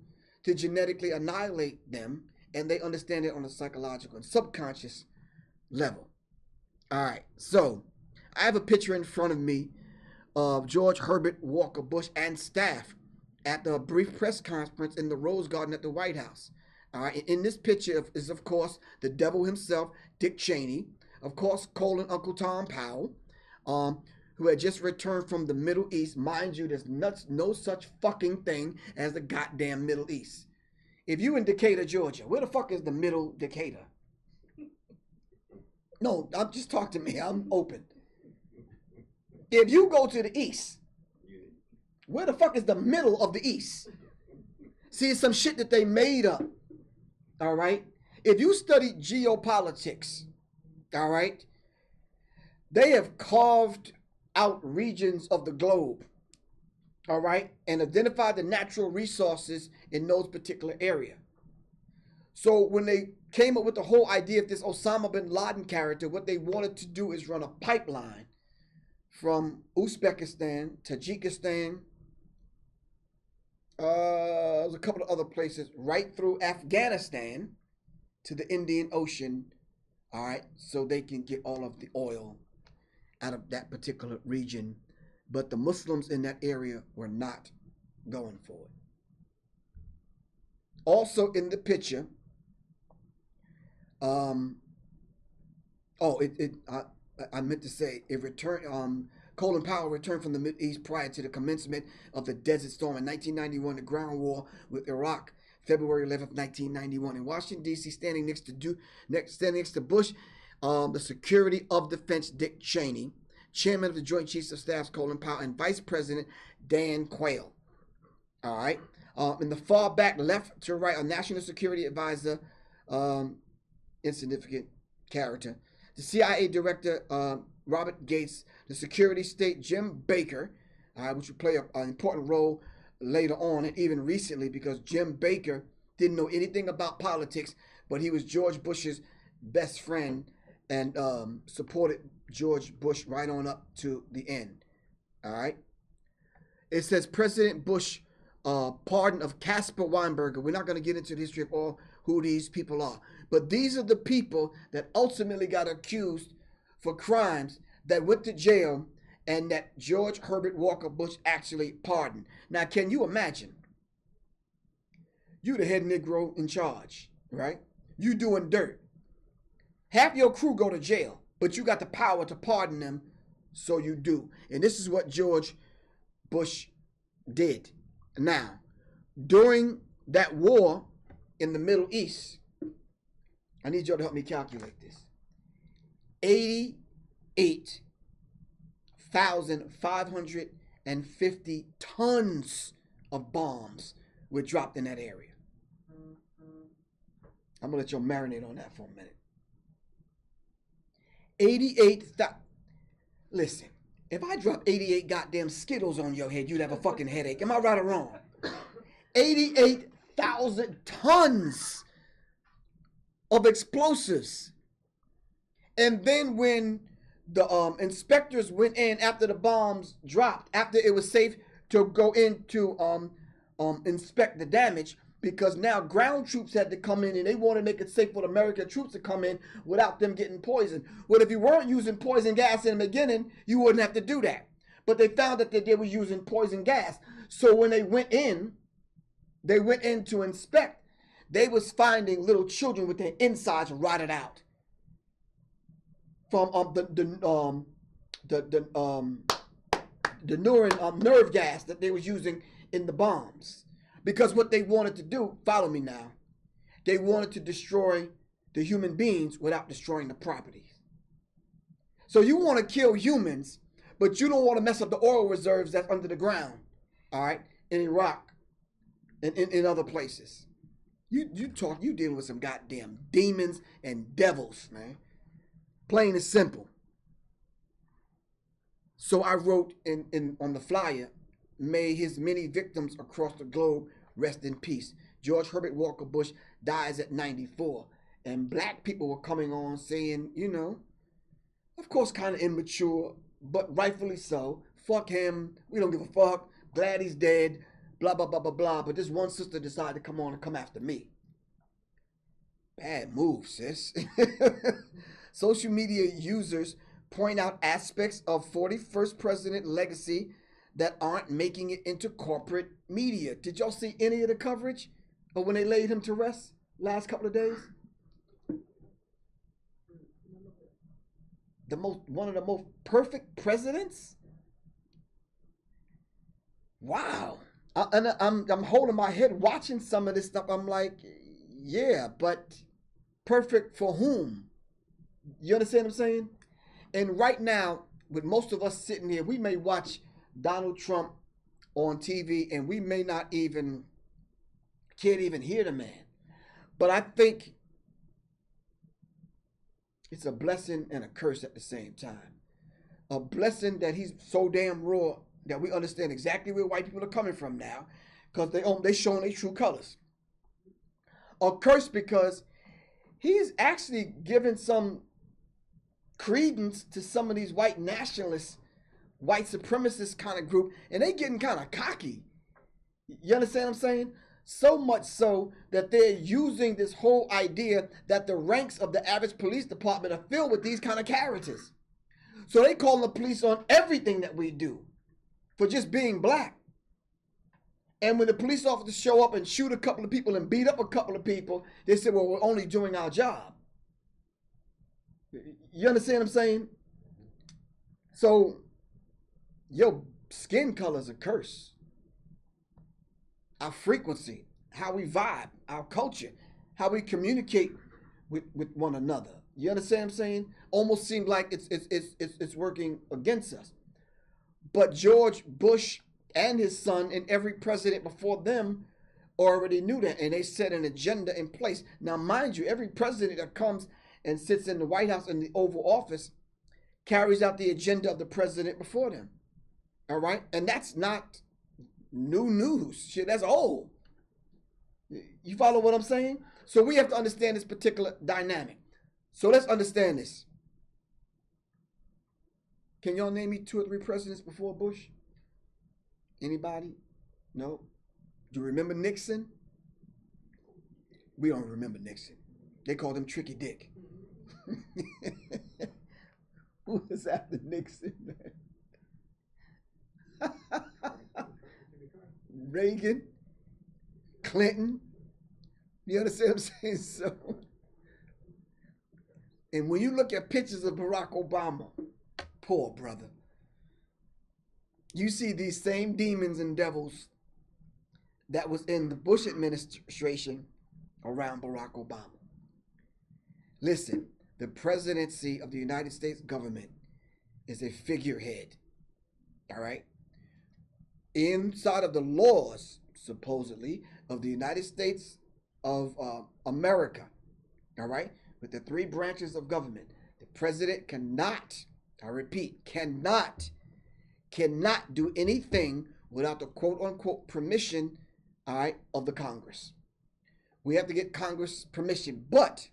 to genetically annihilate them, and they understand it on a psychological and subconscious level. All right, so I have a picture in front of me of George Herbert Walker Bush and staff at the brief press conference in the Rose Garden at the White House. All right, in this picture is, of course, the devil himself, Dick Cheney, of course, Colin Uncle Tom Powell, who had just returned from the Middle East. Mind you, there's no such fucking thing as the goddamn Middle East. If you in Decatur, Georgia, where the fuck is the Middle Decatur? No, I'm just talk to me. I'm open. If you go to the East, where the fuck is the middle of the East? See, it's some shit that they made up. All right? If you study geopolitics, all right, they have carved out regions of the globe, all right, and identified the natural resources in those particular areas. So when they came up with the whole idea of this Osama bin Laden character, what they wanted to do is run a pipeline from Uzbekistan, Tajikistan, there's a couple of other places, right through Afghanistan to the Indian Ocean, all right, so they can get all of the oil out of that particular region. But the Muslims in that area were not going for it. Also in the picture, I meant to say it returned. Colin Powell returned from the Middle East prior to the commencement of the Desert Storm in 1991, the ground war with Iraq, February 11th, 1991. In Washington, D.C., standing next to Bush, the Secretary of Defense, Dick Cheney, Chairman of the Joint Chiefs of Staff, Colin Powell, and Vice President Dan Quayle. All right. In the far back left to right, a National Security Advisor, insignificant character, the CIA Director, Robert Gates, the Security State, Jim Baker, which will play an important role later on and even recently, because Jim Baker didn't know anything about politics, but he was George Bush's best friend and supported George Bush right on up to the end. All right. It says President Bush pardon of Caspar Weinberger. We're not going to get into the history of all who these people are, but these are the people that ultimately got accused for crimes that went to jail and that George Herbert Walker Bush actually pardoned. Now, can you imagine? You the head Negro in charge, right? You doing dirt. Half your crew go to jail, but you got the power to pardon them, so you do. And this is what George Bush did. Now, during that war in the Middle East, I need y'all to help me calculate this. 88,550 tons of bombs were dropped in that area. I'm going to let y'all marinate on that for a minute. 88,000. Listen, if I drop 88 goddamn Skittles on your head, you'd have a fucking headache. Am I right or wrong? 88,000 tons of explosives. And then when the inspectors went in after the bombs dropped, after it was safe to go in to inspect the damage, because now ground troops had to come in and they wanted to make it safe for the American troops to come in without them getting poisoned. Well, if you weren't using poison gas in the beginning, you wouldn't have to do that. But they found that they were using poison gas. So when they went in to inspect, they was finding little children with their insides rotted out from the nerve gas that they was using in the bombs. Because what they wanted to do, follow me now, they wanted to destroy the human beings without destroying the properties. So you want to kill humans, but you don't want to mess up the oil reserves that's under the ground, all right, in Iraq and in other places. You dealing with some goddamn demons and devils, man. Plain and simple. So I wrote on the flyer, may his many victims across the globe rest in peace. George Herbert Walker Bush dies at 94. And black people were coming on saying, you know, of course kind of immature, but rightfully so. Fuck him. We don't give a fuck. Glad he's dead. Blah, blah, blah, blah, blah. But this one sister decided to come on and come after me. Bad move, sis. Social media users point out aspects of 41st president legacy that aren't making it into corporate media. Did y'all see any of the coverage of when they laid him to rest last couple of days? One of the most perfect presidents? Wow. I'm holding my head watching some of this stuff. I'm like, yeah, but perfect for whom? You understand what I'm saying? And right now, with most of us sitting here, we may watch Donald Trump on TV and we may not can't even hear the man. But I think it's a blessing and a curse at the same time. A blessing that he's so damn raw that we understand exactly where white people are coming from now, because they showing their true colors. A curse because he's actually giving some credence to some of these white nationalists, white supremacist kind of group, and they getting kind of cocky. You understand what I'm saying? So much so that they're using this whole idea that the ranks of the average police department are filled with these kind of characters. So they call the police on everything that we do for just being black. And when the police officers show up and shoot a couple of people and beat up a couple of people, they say, well, we're only doing our job. You understand what I'm saying? So, your skin color is a curse. Our frequency, how we vibe, our culture, how we communicate with one another. You understand what I'm saying? Almost seems like it's working against us. But George Bush and his son and every president before them already knew that, and they set an agenda in place. Now, mind you, every president that comes and sits in the White House in the Oval Office carries out the agenda of the president before them. All right? And that's not new news. Shit, that's old. You follow what I'm saying? So we have to understand this particular dynamic. So let's understand this. Can y'all name me 2 or 3 presidents before Bush? Anybody? No? Do you remember Nixon? We don't remember Nixon. They called him Tricky Dick. Who was after Nixon, man? Reagan, Clinton. You understand what I'm saying? So, and when you look at pictures of Barack Obama, poor brother, you see these same demons and devils that was in the Bush administration around Barack Obama. Listen, the presidency of the United States government is a figurehead, all right? Inside of the laws, supposedly, of the United States of America, all right? With the 3 branches of government, the president cannot, I repeat, cannot do anything without the quote-unquote permission, all right, of the Congress. We have to get Congress permission, but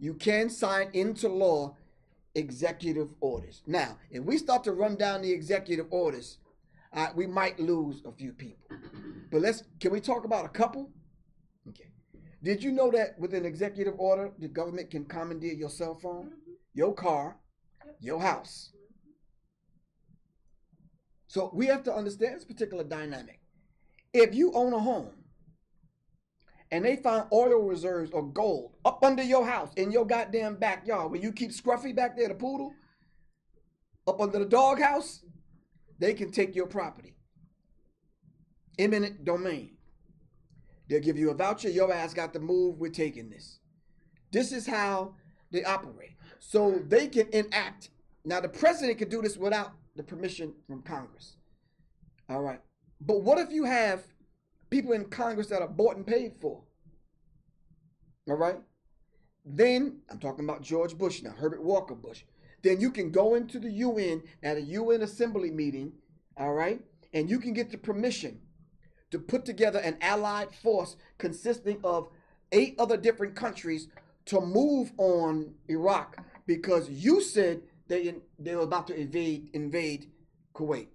you can sign into law executive orders. Now, if we start to run down the executive orders, we might lose a few people. But can we talk about a couple? Okay. Did you know that with an executive order, the government can commandeer your cell phone, your car, your house? So we have to understand this particular dynamic. If you own a home and they find oil reserves or gold up under your house in your goddamn backyard where you keep Scruffy back there, the poodle, up under the doghouse, they can take your property. Eminent domain. They'll give you a voucher. Your ass got to move. We're taking this. This is how they operate. So they can enact. Now, the president can do this without the permission from Congress. All right. But what if you have people in Congress that are bought and paid for? All right. Then, I'm talking about George Bush now, Herbert Walker Bush. Then you can go into the UN at a UN assembly meeting, all right, and you can get the permission to put together an allied force consisting of 8 other different countries to move on Iraq because you said they were about to invade Kuwait.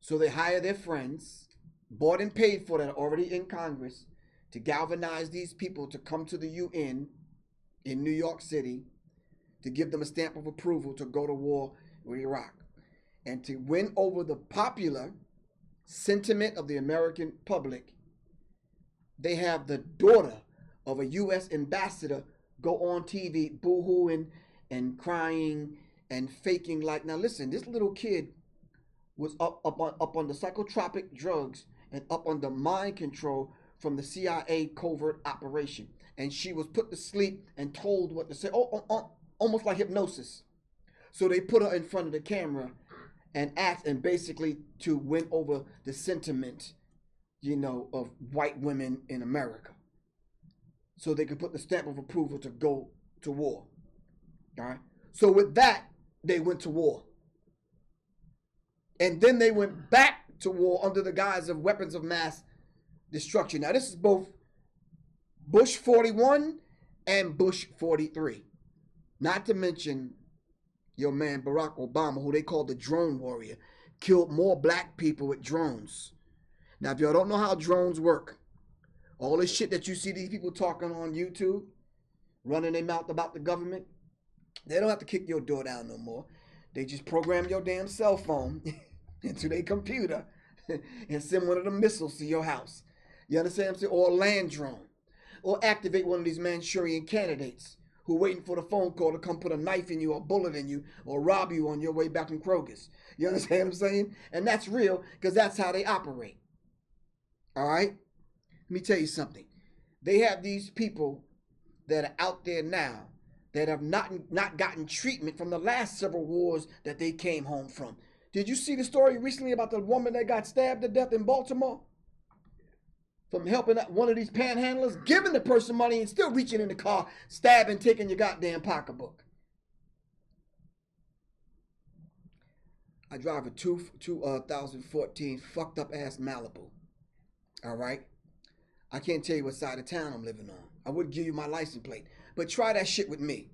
So they hire their friends, bought and paid for, that are already in Congress, to galvanize these people to come to the UN in New York City to give them a stamp of approval to go to war with Iraq and to win over the popular sentiment of the American public. They have the daughter of a U.S. ambassador go on TV boo-hooing and crying and faking like, now listen, this little kid was up on the psychotropic drugs and up under mind control from the CIA covert operation. And she was put to sleep and told what to say, almost like hypnosis. So they put her in front of the camera and asked, and basically to win over the sentiment, of white women in America. So they could put the stamp of approval to go to war. All right. So with that, they went to war. And then they went back to war under the guise of weapons of mass destruction. Now, this is both Bush 41 and Bush 43. Not to mention your man Barack Obama, who they called the drone warrior, killed more black people with drones. Now, if y'all don't know how drones work, all this shit that you see these people talking on YouTube, running their mouth about the government, they don't have to kick your door down no more. They just program your damn cell phone into their computer and send one of the missiles to your house. You understand what I'm saying? Or a land drone. Or activate one of these Manchurian candidates who are waiting for the phone call to come put a knife in you or a bullet in you or rob you on your way back from Kroger's. You understand what I'm saying? And that's real because that's how they operate. All right? Let me tell you something. They have these people that are out there now that have not gotten treatment from the last several wars that they came home from. Did you see the story recently about the woman that got stabbed to death in Baltimore? From helping out one of these panhandlers, giving the person money and still reaching in the car, stabbing, taking your goddamn pocketbook. I drive a 2014 fucked up ass Malibu. All right? I can't tell you what side of town I'm living on. I wouldn't give you my license plate. But try that shit with me.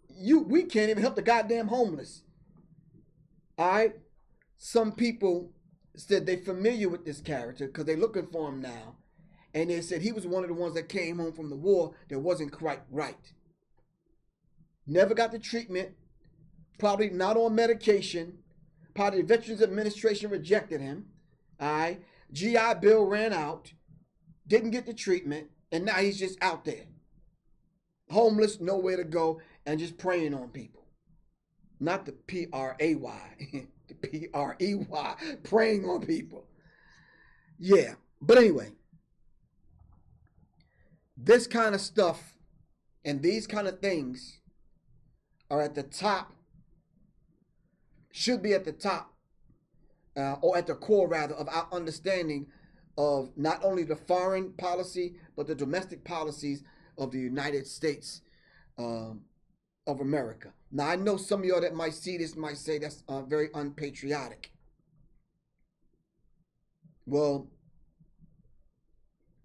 We can't even help the goddamn homeless. All right? Some people said they're familiar with this character because they're looking for him now. And they said he was one of the ones that came home from the war that wasn't quite right. Never got the treatment. Probably not on medication. Probably the Veterans Administration rejected him. All right? GI Bill ran out. Didn't get the treatment. And now he's just out there. Homeless, nowhere to go, and just preying on people. Not the P-R-A-Y. The P-R-E-Y. Preying on people. Yeah. But anyway. This kind of stuff and these kind of things are at the top. Should be at the top. Or at the core, rather, of our understanding of not only the foreign policy, but the domestic policies of the United States of America. Now, I know some of y'all that might see this might say that's very unpatriotic. Well,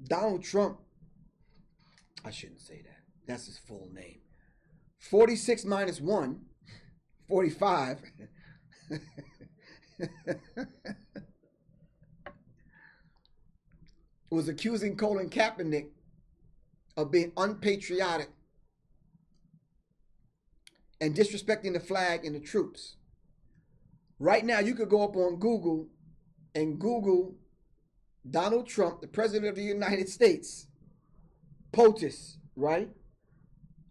Donald Trump, I shouldn't say that. That's his full name. 46 minus 1, 45. was accusing Colin Kaepernick of being unpatriotic and disrespecting the flag and the troops. Right now, you could go up on Google and Google Donald Trump, the President of the United States, POTUS, right?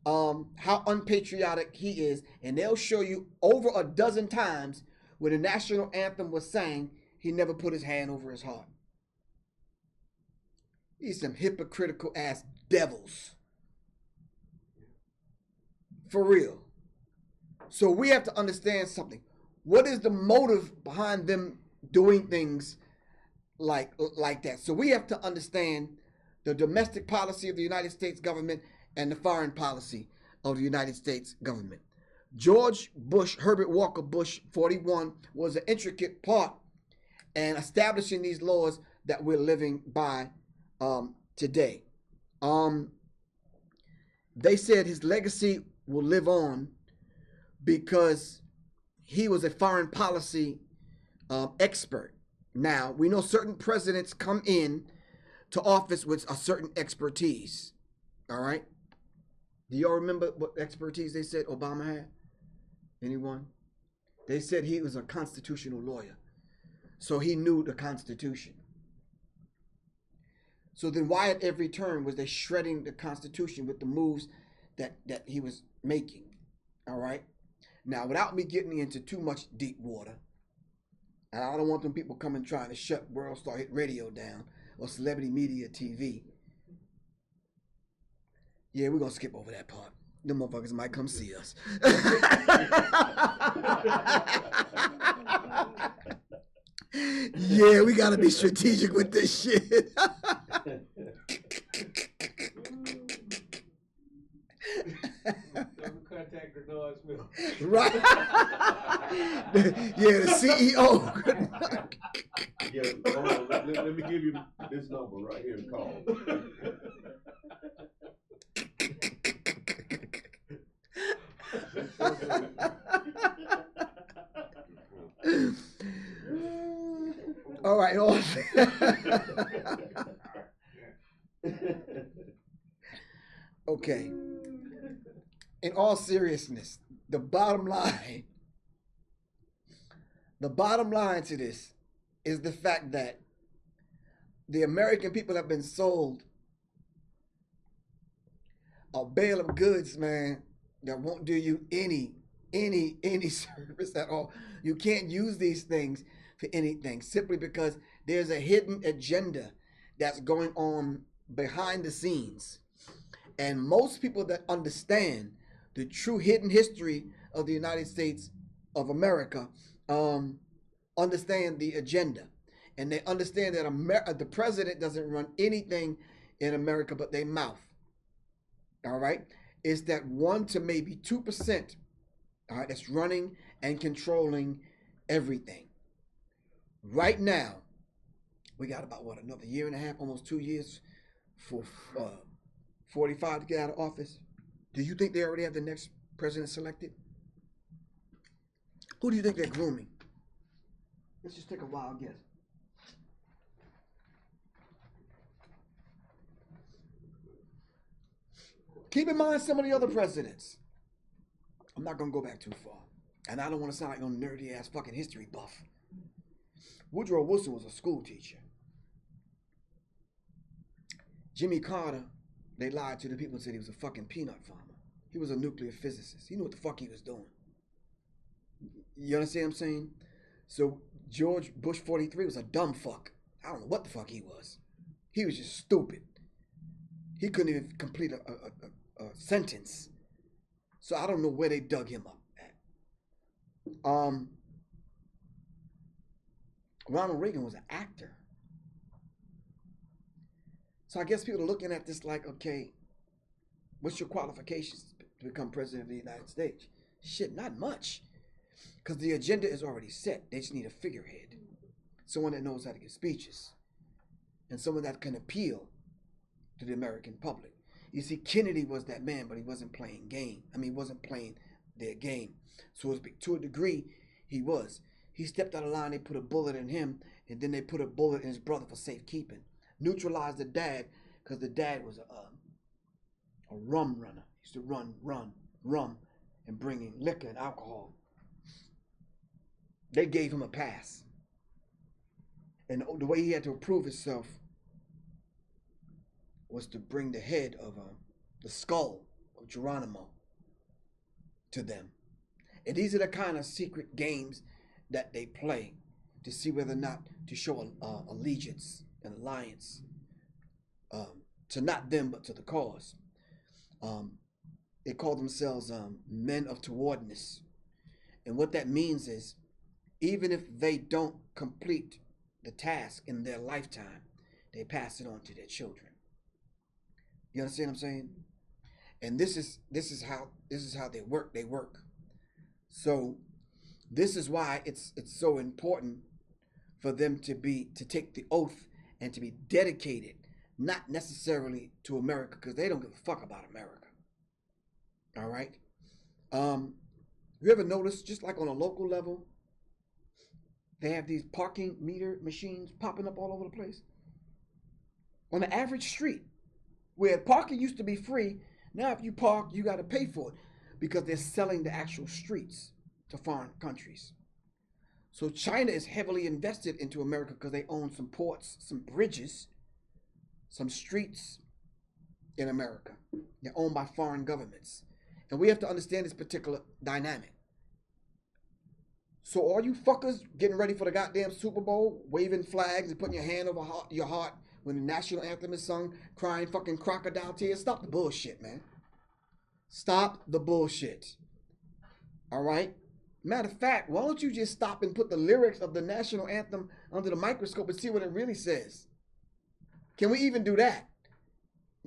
How unpatriotic he is, and they'll show you over a dozen times where the national anthem was sang, he never put his hand over his heart. These some hypocritical ass devils. For real. So we have to understand something. What is the motive behind them doing things like that? So we have to understand the domestic policy of the United States government and the foreign policy of the United States government. George Bush, Herbert Walker Bush, 41, was an intricate part in establishing these laws that we're living by today. They said his legacy will live on because he was a foreign policy expert. Now, we know certain presidents come in to office with a certain expertise. All right? Do y'all remember what expertise they said Obama had? Anyone? They said he was a constitutional lawyer. So he knew the Constitution. So then why at every turn was they shredding the Constitution with the moves that he was making? All right? Now, without me getting into too much deep water, and I don't want them people coming trying to shut World Star Hit Radio down or Celebrity Media TV. Yeah, we're going to skip over that part. Them motherfuckers might come see us. Yeah, we got to be strategic with this shit. Contact Grenard's Mill. Right. Yeah, the CEO. Yeah, hold on. Let me give you this number right here to call. All right. Okay. In all seriousness, the bottom line to this is the fact that the American people have been sold a bale of goods, man, that won't do you any service at all. You can't use these things for anything simply because there's a hidden agenda that's going on behind the scenes. And most people that understand the true hidden history of the United States of America understand the agenda. And they understand that the president doesn't run anything in America but their mouth. All right? It's that 1 to maybe 2%, all right, that's running and controlling everything. Right now, we got about, another year and a half, almost 2 years for 45 to get out of office. Do you think they already have the next president selected? Who do you think they're grooming? Let's just take a wild guess. Keep in mind some of the other presidents. I'm not going to go back too far. And I don't want to sound like no nerdy ass fucking history buff. Woodrow Wilson was a school teacher. Jimmy Carter, they lied to the people and said he was a fucking peanut farmer. He was a nuclear physicist. He knew what the fuck he was doing. You understand what I'm saying? So George Bush 43 was a dumb fuck. I don't know what the fuck he was. He was just stupid. He couldn't even complete a sentence. So I don't know where they dug him up at. Ronald Reagan was an actor. So I guess people are looking at this like, okay, what's your qualifications to become president of the United States? Shit, not much. Because the agenda is already set. They just need a figurehead. Someone that knows how to give speeches. And someone that can appeal to the American public. You see, Kennedy was that man, but he wasn't playing game. I mean, he wasn't playing their game. So to a degree, he was. He stepped out of line. They put a bullet in him, and then they put a bullet in his brother for safekeeping. Neutralized the dad because the dad was a rum runner. He used to run rum, and bringing liquor and alcohol. They gave him a pass. And the way he had to prove himself was to bring the head of the skull of Geronimo to them. And these are the kind of secret games that they play to see whether or not to show allegiance and alliance to not them but to the cause. They call themselves men of towardness. And what that means is, even if they don't complete the task in their lifetime, they pass it on to their children. You understand what I'm saying? And this is how they work. They work. So this is why it's so important for them to take the oath and to be dedicated, not necessarily to America, because they don't give a fuck about America. All right. You ever notice, just like on a local level, they have these parking meter machines popping up all over the place? On the average street, where parking used to be free, now if you park, you got to pay for it because they're selling the actual streets to foreign countries. So China is heavily invested into America because they own some ports, some bridges, some streets in America. They're owned by foreign governments. And we have to understand this particular dynamic. So all you fuckers getting ready for the goddamn Super Bowl, waving flags and putting your hand over your heart when the national anthem is sung, crying fucking crocodile tears, stop the bullshit, man. Stop the bullshit. All right? Matter of fact, why don't you just stop and put the lyrics of the national anthem under the microscope and see what it really says? Can we even do that?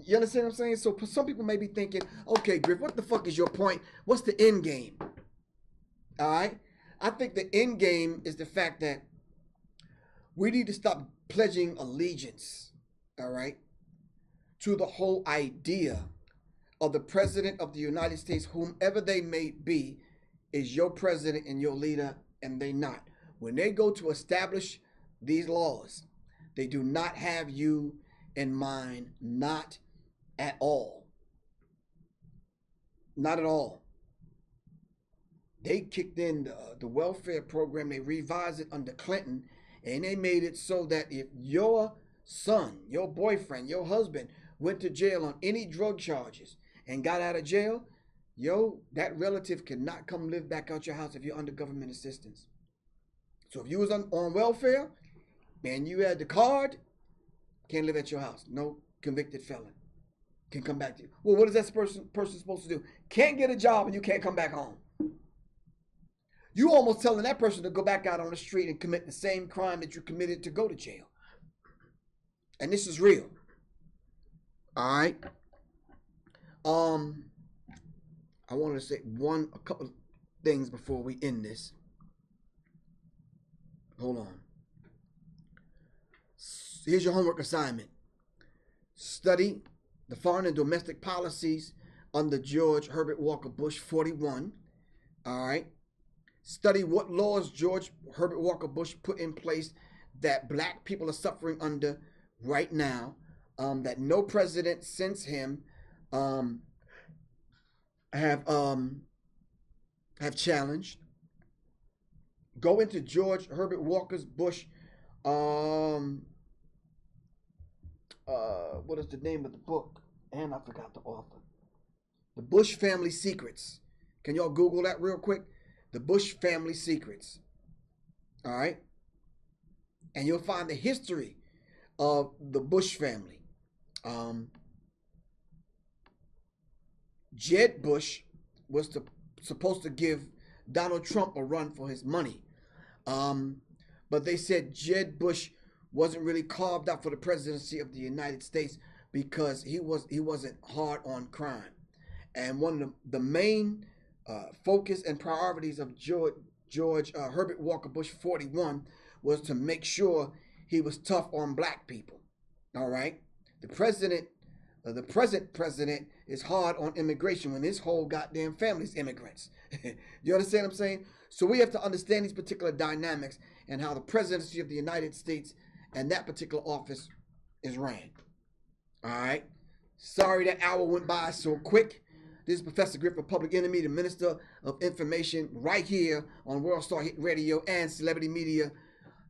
You understand what I'm saying? So some people may be thinking, okay, Griff, what the fuck is your point? What's the end game? All right? I think the end game is the fact that we need to stop pledging allegiance, all right, to the whole idea of the president of the United States, whomever they may be, is your president and your leader, and they not. When they go to establish these laws, they do not have you in mind, not at all. Not at all. They kicked in the welfare program. They revised it under Clinton, and they made it so that if your son, your boyfriend, your husband went to jail on any drug charges and got out of jail, that relative cannot come live back out your house if you're under government assistance. So if you was on welfare and you had the card, can't live at your house. No convicted felon can come back to you. Well, what is that person supposed to do? Can't get a job and you can't come back home. You almost telling that person to go back out on the street and commit the same crime that you committed to go to jail. And this is real. All right. I wanted to say a couple of things before we end this. Hold on. Here's your homework assignment. Study the foreign and domestic policies under George Herbert Walker Bush 41. All right. Study what laws George Herbert Walker Bush put in place that black people are suffering under right now, that no president since him have challenged. Go into George Herbert Walker Bush, what is the name of the book? And I forgot the author. The Bush Family Secrets. Can y'all Google that real quick? The Bush Family Secrets. All right? And you'll find the history of the Bush family. Jeb Bush was supposed to give Donald Trump a run for his money. But they said Jeb Bush wasn't really carved out for the presidency of the United States because he wasn't hard on crime. And one of the main focus and priorities of George Herbert Walker Bush 41 was to make sure he was tough on black people. All right. The president The present president is hard on immigration when his whole goddamn family's immigrants. You understand what I'm saying? So we have to understand these particular dynamics and how the presidency of the United States and that particular office is ran. All right. Sorry that hour went by so quick. This is Professor Griff of Public Enemy, the Minister of Information, right here on World Star Hit Radio and Celebrity Media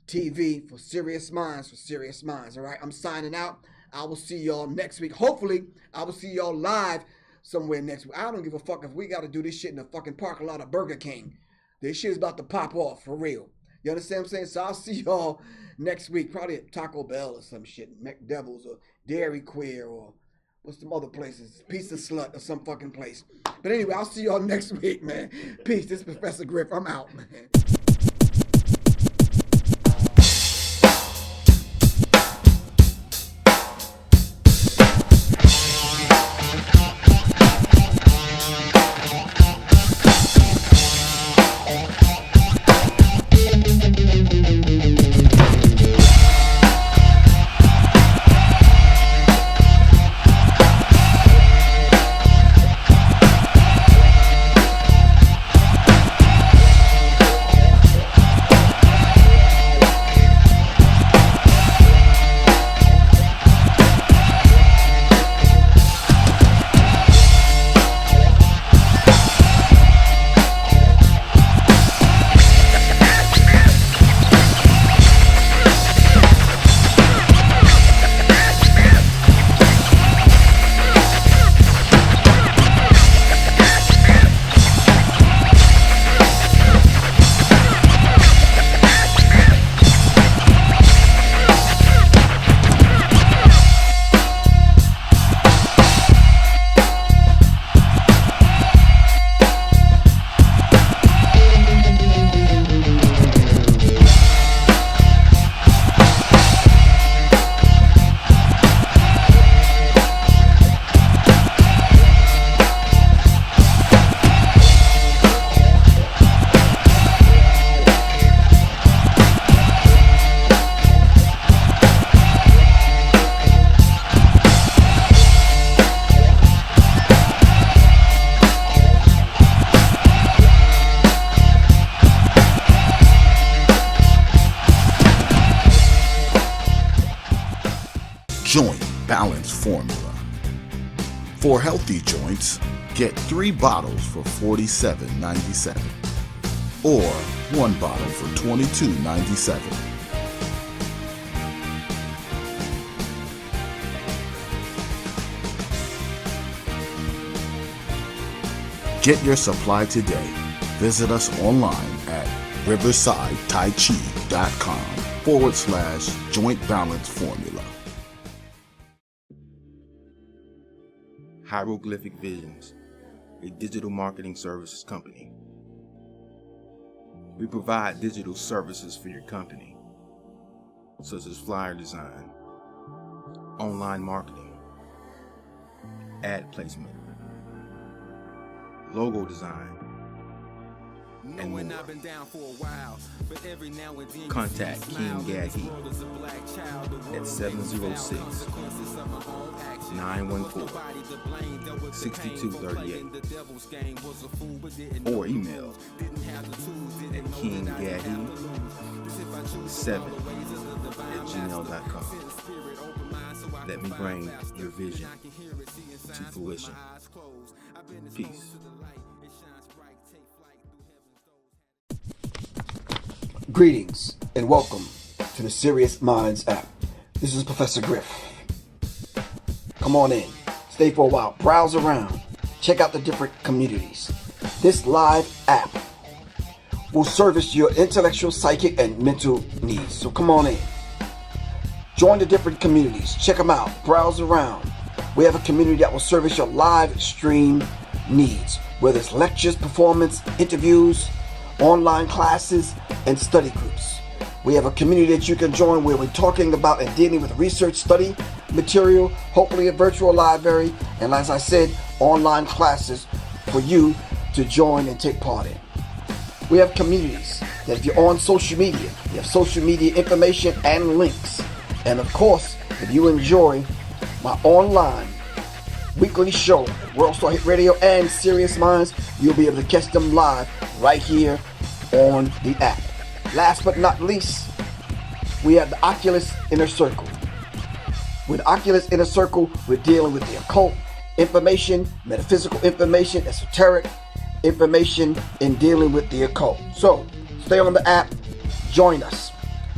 TV for Sirius Mindz. All right. I'm signing out. I will see y'all next week. Hopefully, I will see y'all live somewhere next week. I don't give a fuck if we got to do this shit in the fucking parking lot of Burger King. This shit is about to pop off for real. You understand what I'm saying? So I'll see y'all next week. Probably at Taco Bell or some shit. McDevil's or Dairy Queer or what's some other places? Pizza Slut or some fucking place. But anyway, I'll see y'all next week, man. Peace. This is Professor Griff. I'm out, man. Joint Balance Formula. For healthy joints, get 3 bottles for $47.97 or 1 bottle for $22.97. Get your supply today. Visit us online at riversideTaichi.com/joint balance formula. Hieroglyphic Visions, a digital marketing services company. We provide digital services for your company, such as flyer design, online marketing, ad placement, logo design, and more. Contact King Gaddy at 706-914-6238 or email at kinggaddy7@gmail.com. Let me bring your vision to fruition. Peace. Greetings and welcome to the Sirius Mindz app. This is Professor Griff. Come on in, stay for a while, browse around, check out the different communities. This live app will service your intellectual, psychic, and mental needs. So come on in. Join the different communities, check them out, browse around. We have a community that will service your live stream needs, whether it's lectures, performance, interviews, online classes, and study groups. We have a community that you can join where we're talking about and dealing with research study material, hopefully a virtual library, and as I said, online classes for you to join and take part in. We have communities that if you're on social media, you have social media information and links. And of course, if you enjoy my online weekly show, World Star Hit Radio and Sirius Mindz, you'll be able to catch them live right here on the app. Last but not least, we have the Oculus Inner Circle. With Oculus Inner Circle, we're dealing with the occult information, metaphysical information, esoteric information in dealing with the occult. So stay on the app, join us.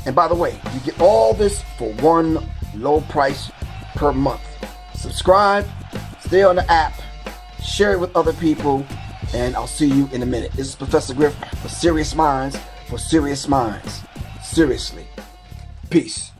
And by the way, you get all this for one low price per month. Subscribe, stay on the app, share it with other people, and I'll see you in a minute. This is Professor Griff for Sirius Mindz, for Sirius Mindz. Seriously. Peace.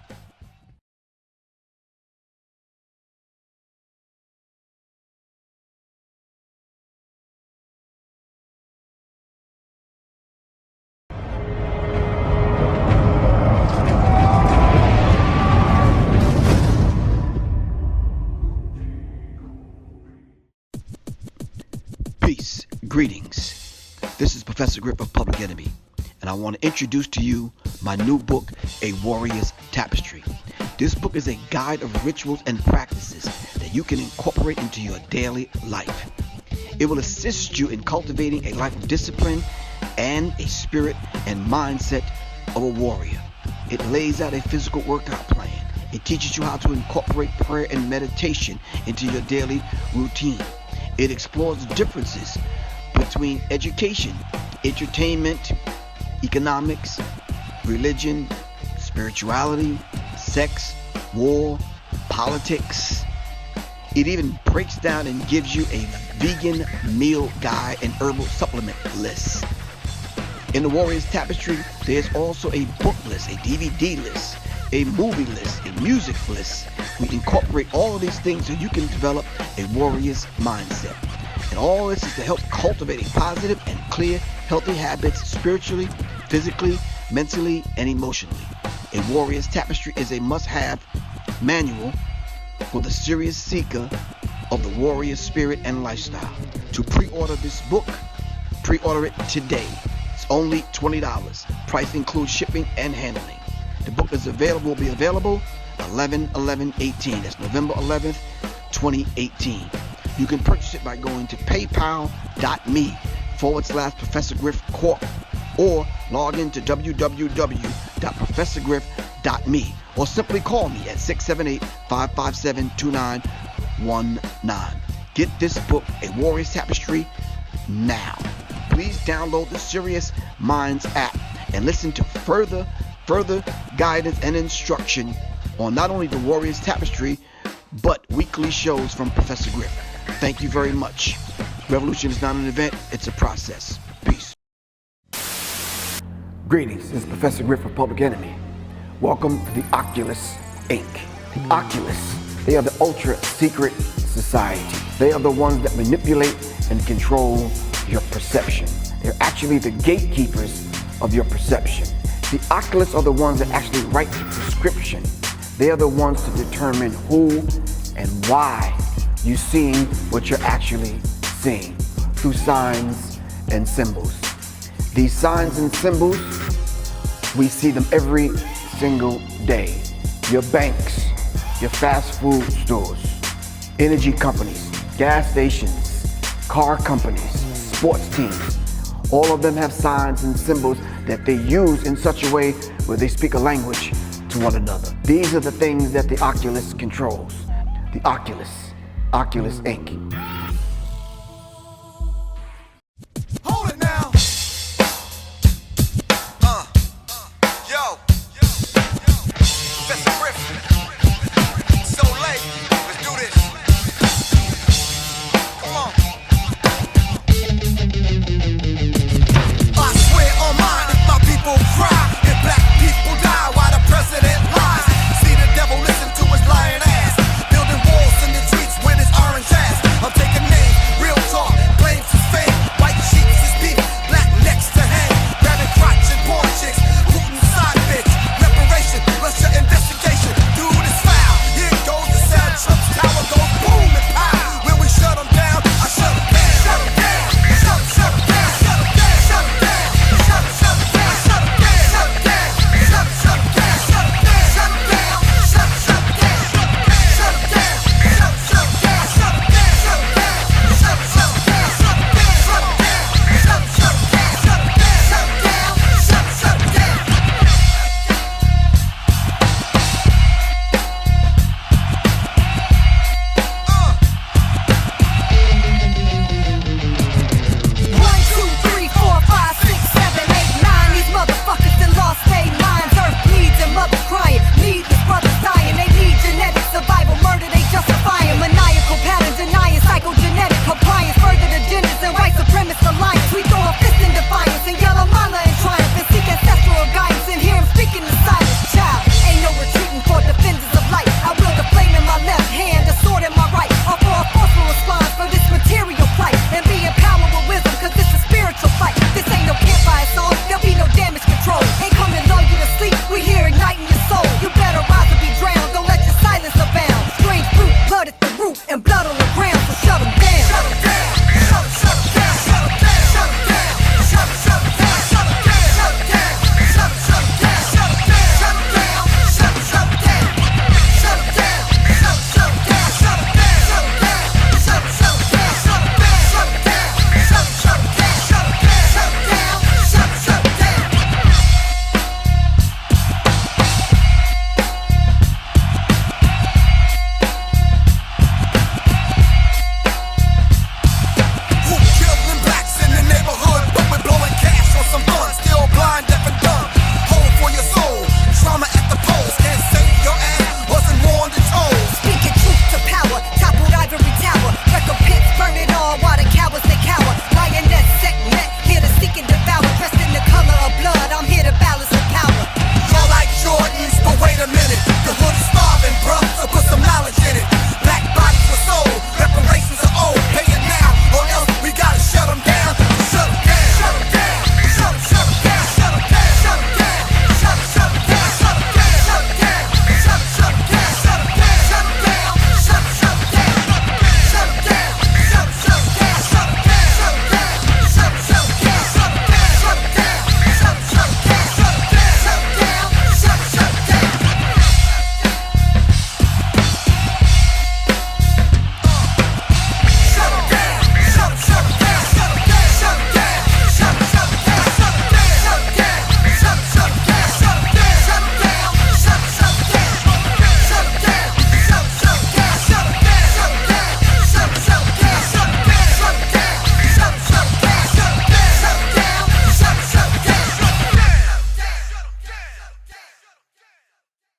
Peace, greetings. This is Professor Griff of Public Enemy, and I want to introduce to you my new book, A Warrior's Tapestry. This book is a guide of rituals and practices that you can incorporate into your daily life. It will assist you in cultivating a life of discipline and a spirit and mindset of a warrior. It lays out a physical workout plan. It teaches you how to incorporate prayer and meditation into your daily routine. It explores the differences between education, entertainment, economics, religion, spirituality, sex, war, politics. It even breaks down and gives you a vegan meal guide and herbal supplement list. In the Warrior's Tapestry, there's also a book list, a DVD list, a movie list, a music list. We incorporate all of these things so you can develop a warrior's mindset. And all this is to help cultivate a positive and clear, healthy habits spiritually, physically, mentally, and emotionally. A Warrior's Tapestry is a must-have manual for the serious seeker of the warrior spirit and lifestyle. To pre-order this book, pre-order it today. It's only $20. Price includes shipping and handling. The book is will be available 11/11/18. That's November 11th, 2018. You can purchase it by going to paypal.me/Professor Griff Corp or log into www.professorgriff.me or simply call me at 678-557-2919. Get this book, A Warrior's Tapestry, now. Please download the Sirius Mindz app and listen to further guidance and instruction on not only the Warrior's Tapestry, but weekly shows from Professor Griff. Thank you very much. Revolution is not an event, it's a process. Peace. Greetings, this is Professor Griff of Public Enemy. Welcome to the Oculus Inc. The Oculus, they are the ultra secret society. They are the ones that manipulate and control your perception. They're actually the gatekeepers of your perception. The Oculus are the ones that actually write the prescription. They are the ones to determine who and why you're seeing what you're actually seeing through signs and symbols. These signs and symbols, we see them every single day. Your banks, your fast food stores, energy companies, gas stations, car companies, sports teams, all of them have signs and symbols that they use in such a way where they speak a language to one another. These are the things that the Oculus controls. The Oculus Inc.